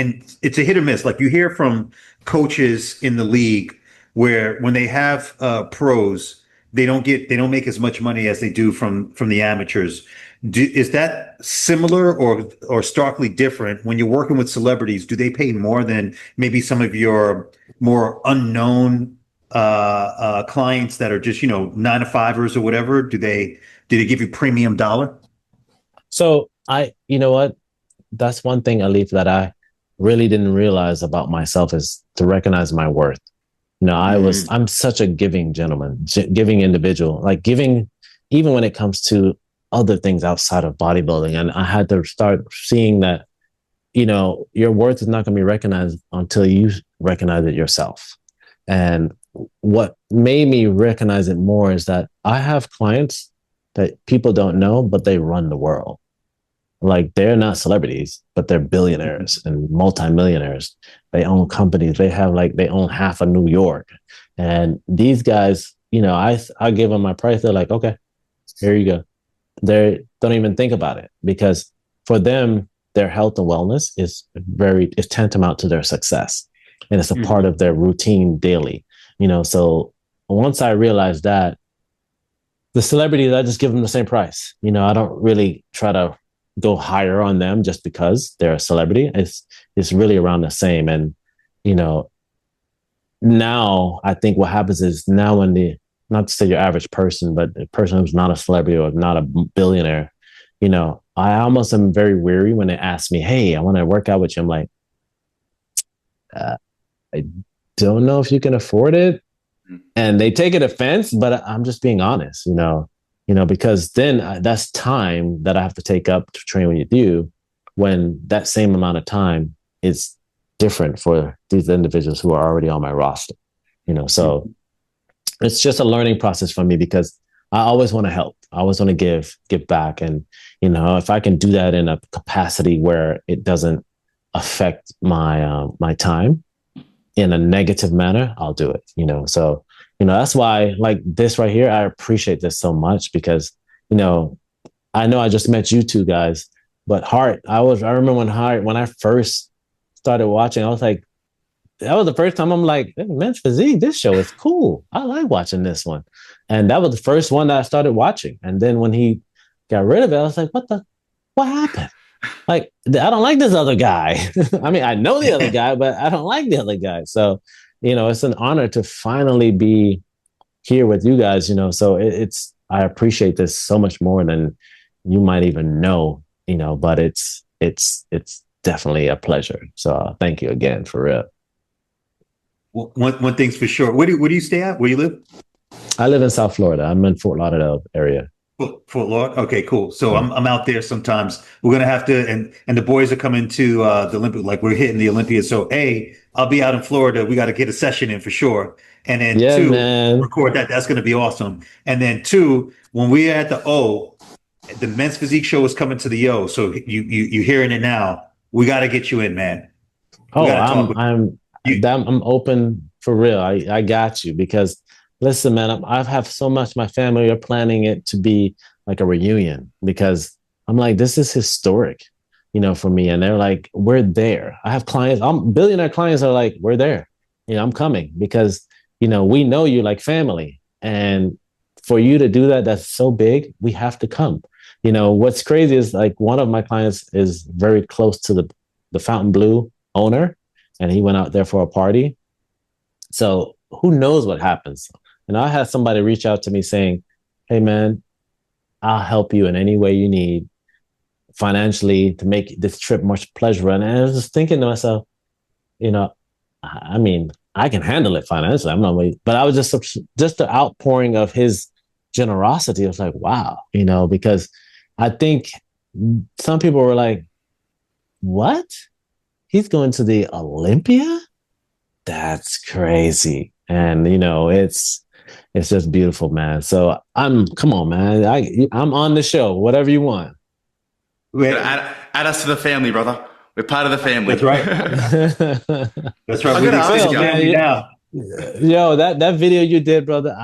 it's a hit or miss, like you hear from coaches in the league where when they have pros, they don't make as much money as they do from the amateurs. Is that similar or starkly different when you're working with celebrities? Do they pay more than maybe some of your more unknown clients that are just 9-to-5ers or whatever? Do they give you premium dollar? So you know what? That's one thing, Alif, that I really didn't realize about myself is to recognize my worth. I'm such a giving gentleman, giving individual, like giving, even when it comes to other things outside of bodybuilding. And I had to start seeing that, your worth is not going to be recognized until you recognize it yourself. And what made me recognize it more is that I have clients that people don't know, but they run the world. Like they're not celebrities, but they're billionaires and multimillionaires. They own companies. They own half of New York. And these guys, I give them my price. They're like, okay, here you go. They don't even think about it because for them, their health and wellness is tantamount to their success. And it's a part of their routine daily, so once I realized that, the celebrities, I just give them the same price. I don't really try to go higher on them just because they're a celebrity. It's really around the same. And, now I think what happens is now when not to say your average person, but a person who's not a celebrity or not a billionaire, I almost am very weary when they ask me, hey, I want to work out with you. I'm like, I don't know if you can afford it. And they take it offense, but I'm just being honest, because then that's time that I have to take up to train with you when that same amount of time is different for these individuals who are already on my roster, so it's just a learning process for me because I always want to help. I always want to give back. And, if I can do that in a capacity where it doesn't affect my time in a negative manner, I'll do it, so, that's why like this right here, I appreciate this so much because, I know I just met you two guys, but Hart, I remember when I first started watching, I was like, that was the first time I'm like, hey, Men's Physique, this show is cool. I like watching this one. And that was the first one that I started watching. And then when he got rid of it, I was like, what happened? Like, I don't like this other guy. I mean, I know the other guy, but I don't like the other guy. So, it's an honor to finally be here with you guys, so I appreciate this so much more than you might even know, but it's definitely a pleasure. So thank you again, for real. Well, one thing's for sure. Where do you stay at? Where you live? I live in South Florida. I'm in Fort Lauderdale area. Fort Lauderdale. Okay, cool. So I'm out there sometimes. We're gonna have to, and the boys are coming to the Olympia. Like we're hitting the Olympia. So I'll be out in Florida. We got to get a session in for sure. And then two, man. record that. That's gonna be awesome. And then two, when we're at the O, the Men's Physique show is coming to the O. So you hearing it now. We got to get you in, man. I'm open for real. I got you because listen, man, I've have so much. My family are planning it to be like a reunion because I'm like, this is historic, for me. And they're like, we're there. I have clients. Billionaire clients are like, we're there. I'm coming because, we know you like family. And for you to do that, that's so big. We have to come. What's crazy is like one of my clients is very close to the Fountain Blue owner, and he went out there for a party. So who knows what happens? And I had somebody reach out to me saying, hey man, I'll help you in any way you need financially to make this trip much pleasurable. And I was just thinking to myself, you know, I mean, I can handle it financially. I'm not waiting, but I was just the outpouring of his generosity. I was like, wow, you know, because I think some people were like, what? He's going to the Olympia? That's crazy. And, you know, it's just beautiful, man. So come on, man. I'm on the show, whatever you want. Add us to the family, brother. We're part of the family. That's right. That's right. We've ask you, man, now. Yo, that video you did, brother,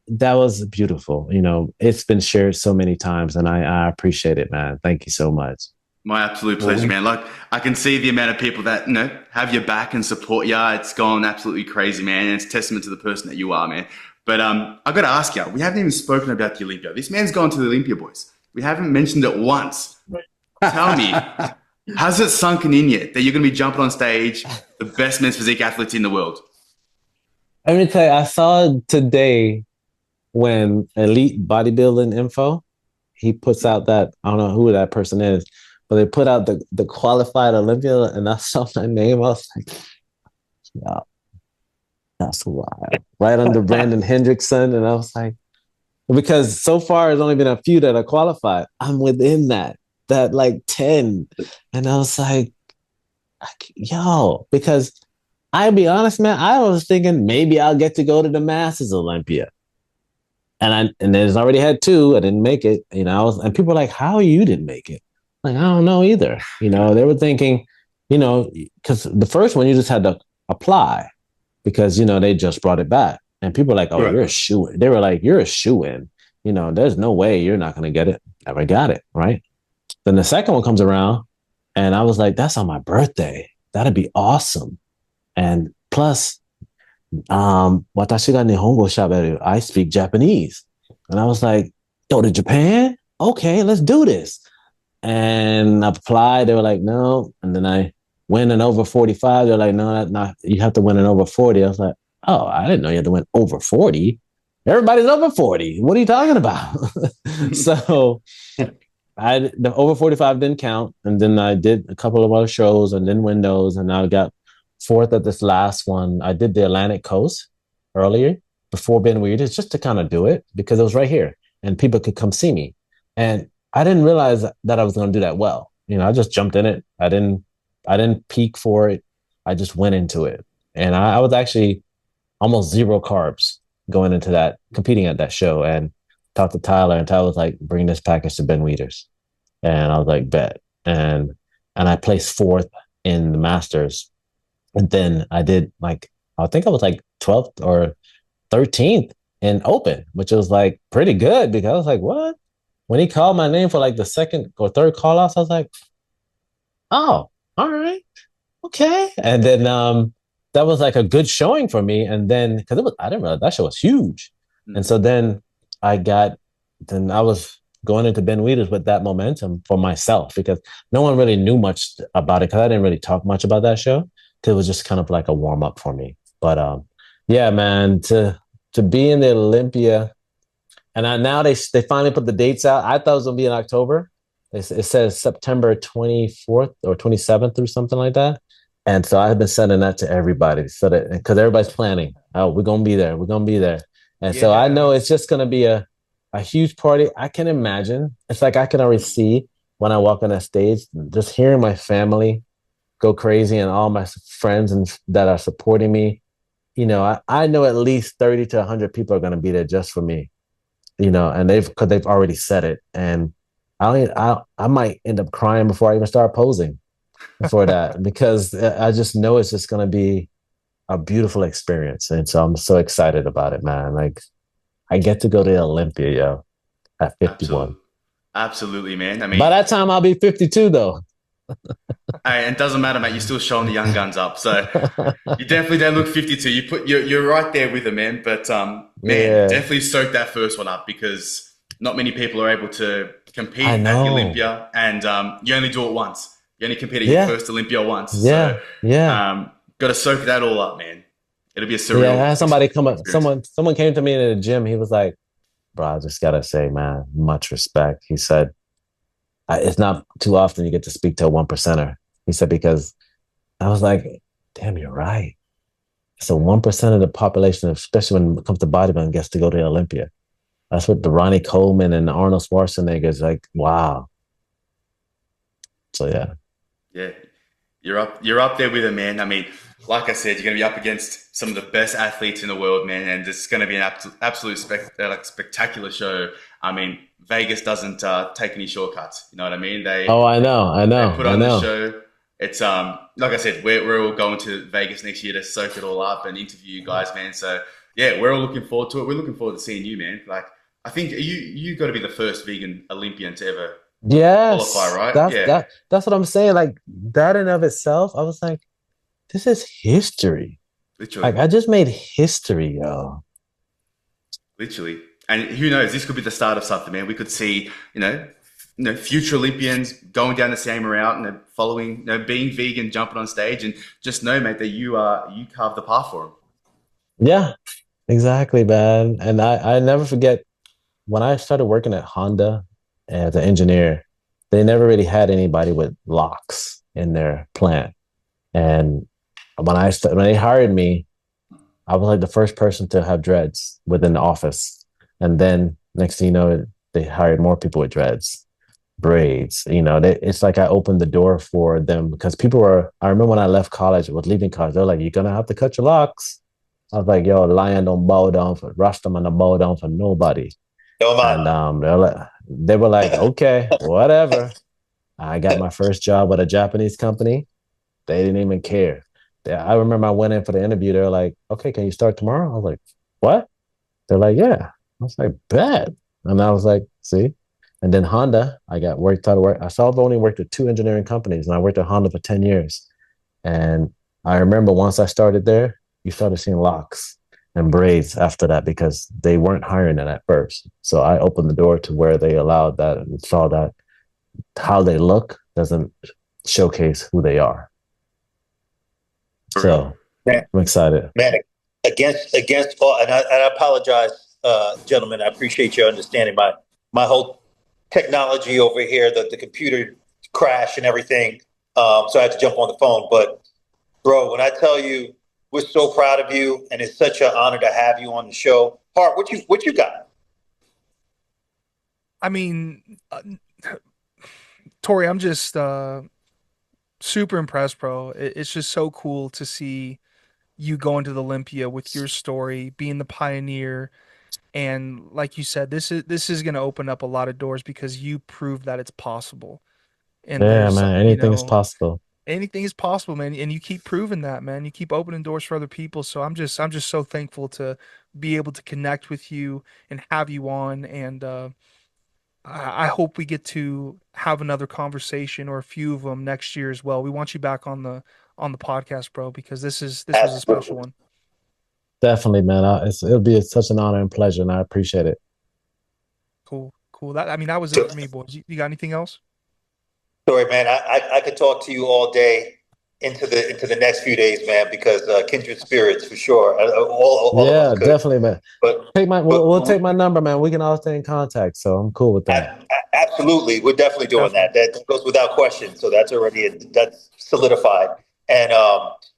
that was beautiful. You know, it's been shared so many times, and I appreciate it, man. Thank you so much. My absolute pleasure, man. Like, I can see the amount of people that, you know, have your back and support you. It's gone absolutely crazy, man. And it's testament to the person that you are, man. But I got to ask you, we haven't even spoken about the Olympia. This man's gone to the Olympia, boys. We haven't mentioned it once. Tell me, has it sunken in yet that you're going to be jumping on stage, the best men's physique athletes in the world? Let me tell you, I saw today when Elite Bodybuilding Info, he puts out that, I don't know who that person is, but they put out the qualified Olympia, and I saw my name. I was like, yeah, that's wild. Right under Brandon Hendrickson. And I was like, because so far there's only been a few that are qualified. I'm within that like 10. And I was like, yo, because I'll be honest, man, I was thinking maybe I'll get to go to the Masters Olympia. And there's already had 2. I didn't make it. You know, and people were like, how you didn't make it? Like, I don't know either. You know, they were thinking, you know, because the first one you just had to apply because, you know, they just brought it back. And people were like, oh, you're a shoo-in. They were like, you're a shoo-in. You know, there's no way you're not going to get it. Never got it, right? Then the second one comes around, and I was like, that's on my birthday. That'd be awesome. And plus, watashi ga nihongo shaberu. I speak Japanese. And I was like, go to Japan? Okay, let's do this. And I applied. They were like, no. And then I win an over 45. They're like, no, not. You have to win an over 40. I was like, oh, I didn't know you had to win over 40. Everybody's over 40. What are you talking about? So the over 45 didn't count. And then I did a couple of other shows and then win those. And I got 4th at this last one. I did the Atlantic Coast earlier before Ben Weird. It's just to kind of do it because it was right here and people could come see me. And I didn't realize that I was going to do that well. You know, I just jumped in it. I didn't peak for it. I just went into it. And I was actually almost 0 carbs going into that, competing at that show, and talked to Tyler, and Tyler was like, bring this package to Ben Weeders. And I was like, bet. And I placed 4th in the Masters. And then I did like, I think I was like 12th or 13th in Open, which was like pretty good because I was like, what? When he called my name for like the 2nd or 3rd call outs, I was like, oh, all right. Okay. And then that was like a good showing for me. And then, because I didn't realize that show was huge. And so then I was going into Ben Weeders with that momentum for myself because no one really knew much about it because I didn't really talk much about that show. It was just kind of like a warm up for me. But yeah, man, to be in the Olympia, and now they finally put the dates out. I thought it was gonna be in October. It says September 24th or 27th or something like that. And so I've been sending that to everybody so that because everybody's planning. Oh, we're gonna be there. We're gonna be there. And so I know it's just gonna be a huge party. I can imagine. It's like I can already see when I walk on that stage, just hearing my family go crazy and all my friends and that are supporting me. You know, I know at least 30 to 100 people are gonna be there just for me. You know, and they've already said it, and I might end up crying before I even start posing for that because I just know it's just going to be a beautiful experience, and so I'm so excited about it, man. Like I get to go to Olympia, yo, at 51. Absolutely, man. I mean, by that time I'll be 52, though. Hey, it doesn't matter, mate. You're still showing the young guns up, so you definitely don't look 52. You're right there with them, man. But definitely soak that first one up because not many people are able to compete at the Olympia, and you only do it once. You only compete at your first Olympia once. Yeah, so, got to soak that all up, man. It'll be a surreal. Yeah, I had somebody come up. Someone came to me in the gym. He was like, "Bro, I just gotta say, man, much respect." He said, it's not too often you get to speak to a one percenter. He said, because I was like, damn, you're right. So 1% of the population, especially when it comes to bodybuilding, gets to go to Olympia. That's what the Ronnie Coleman and the Arnold Schwarzenegger is like. Wow. So yeah. Yeah, you're up there with him, man. I mean, like I said, you're going to be up against some of the best athletes in the world, man, and it's going to be an absolute spectacular show. I mean, Vegas doesn't take any shortcuts. You know what I mean? Oh, I know, I They know, put I on the know. show. It's like I said, we're all going to Vegas next year to soak it all up and interview you guys, man. So yeah, we're all looking forward to it. We're looking forward to seeing you, man. Like I think you got to be the first vegan Olympian to ever qualify, Yes, right? that's Yeah, that's what I'm saying. Like that in of itself, I was like, this is history. literally. Like I just made history, yo. Literally. And who knows, this could be the start of something, man. We could see, future Olympians going down the same route and following, being vegan, jumping on stage, and just know, mate, that you carved the path for them. Yeah, exactly, man. And I never forget when I started working at Honda as an engineer, they never really had anybody with locks in their plant. And when they hired me, I was like the first person to have dreads within the office. And then next thing you know, they hired more people with dreads, braids. It's like I opened the door for them because I remember when I left college, was leaving college, they're like, you're going to have to cut your locks. I was like, yo, lion don't bow down for Rastaman, don't bow down for nobody. No And man. they were like, okay, whatever. I got my first job with a Japanese company. They didn't even care. I remember I went in for the interview. They're like, okay, can you start tomorrow? I was like, what? They're like, yeah. I was like, bet. And I was like, see? And then Honda, I got worked out of work. I've only worked with two engineering companies, and I worked at Honda for 10 years. And I remember once I started there, you started seeing locks and braids after that because they weren't hiring it at first. So I opened the door to where they allowed that and saw that how they look doesn't showcase who they are. For real. So Man, I'm excited. man, against all, and I apologize, gentlemen. I appreciate your understanding my whole technology over here, the computer crash and everything. So I had to jump on the phone. But bro, when I tell you we're so proud of you, and it's such an honor to have you on the show. Hart, what you got? I mean, Tori, I'm just super impressed, bro. It's just so cool to see you going to the Olympia with your story, being the pioneer, and like you said, this is going to open up a lot of doors because you proved that it's possible. And Yeah, there's, man. Anything is possible. anything is possible, man. And you keep proving that, man. You keep opening doors for other people. So I'm just so thankful to be able to connect with you and have you on. And I hope we get to have another conversation or a few of them next year as well. We want you back on the podcast, bro, because this was a special Absolutely. one. Definitely, man. It'll be such an honor and pleasure, and I appreciate it. Cool, cool. That I mean, that was it So, for me, boys. You got anything else? sorry, man. I could talk to you all day into the next few days, man, because kindred spirits for sure. All of us Yeah, could. definitely, man. But We'll take my number, man. We can all stay in contact, so I'm cool with that. absolutely, we're definitely doing Definitely. that. That goes without question. So that's that's solidified. And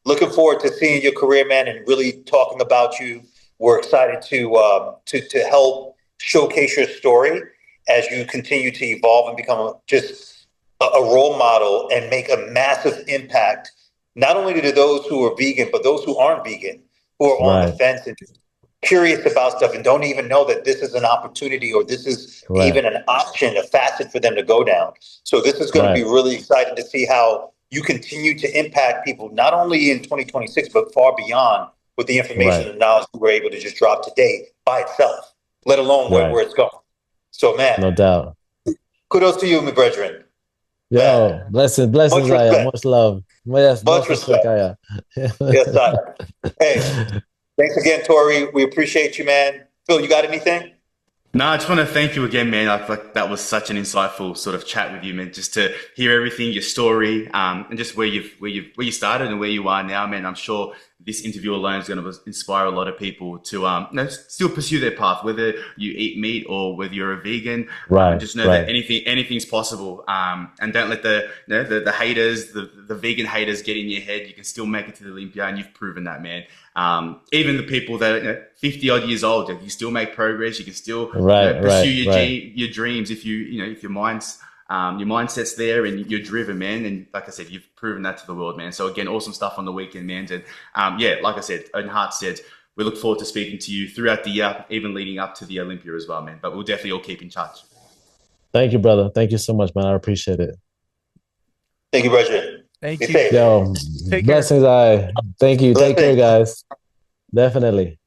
looking forward to seeing your career, man, and really talking about you. We're excited to help showcase your story as you continue to evolve and become just a role model and make a massive impact, not only to those who are vegan, but those who aren't vegan, who are on the Right, fence and curious about stuff and don't even know that this is an opportunity or this is even right, an option, a facet for them to go down. So this is going to be right, really exciting to see how you continue to impact people, not only in 2026, but far beyond with the information right, and knowledge we're able to just drop today by itself, let alone right. where it's going. So, No man, doubt. kudos to you, my brethren. Yo, Man, blessings, much Aya. respect. Much love. Yes, Much much respect, respect. Aya. Yes, sir. Hey, thanks again, Tori. We appreciate you, man. Phil, you got anything? No, I just want to thank you again, man. I feel like that was such an insightful sort of chat with you, man. Just to hear everything, your story, and just where you started and where you are now, man. I'm sure this interview alone is going to inspire a lot of people to still pursue their path, whether you eat meat or whether you're a vegan. Right. Just know that anything's possible. And don't let the haters, the vegan haters get in your head. You can still make it to the Olympia, and you've proven that, man. Even the people that are 50 odd years old, you still make progress. You can still pursue your dreams if if your mindset's there and you're driven, man. And like I said, you've proven that to the world, man. So again, awesome stuff on the weekend, man. And like I said, and Hart said, we look forward to speaking to you throughout the year, even leading up to the Olympia as well, man. But we'll definitely all keep in touch. Thank you, brother. Thank you so much, man. I appreciate it. Thank you, Roger. Thank Be you. safe. Yo, Take care. blessings. Thank you. Take care, guys. Definitely.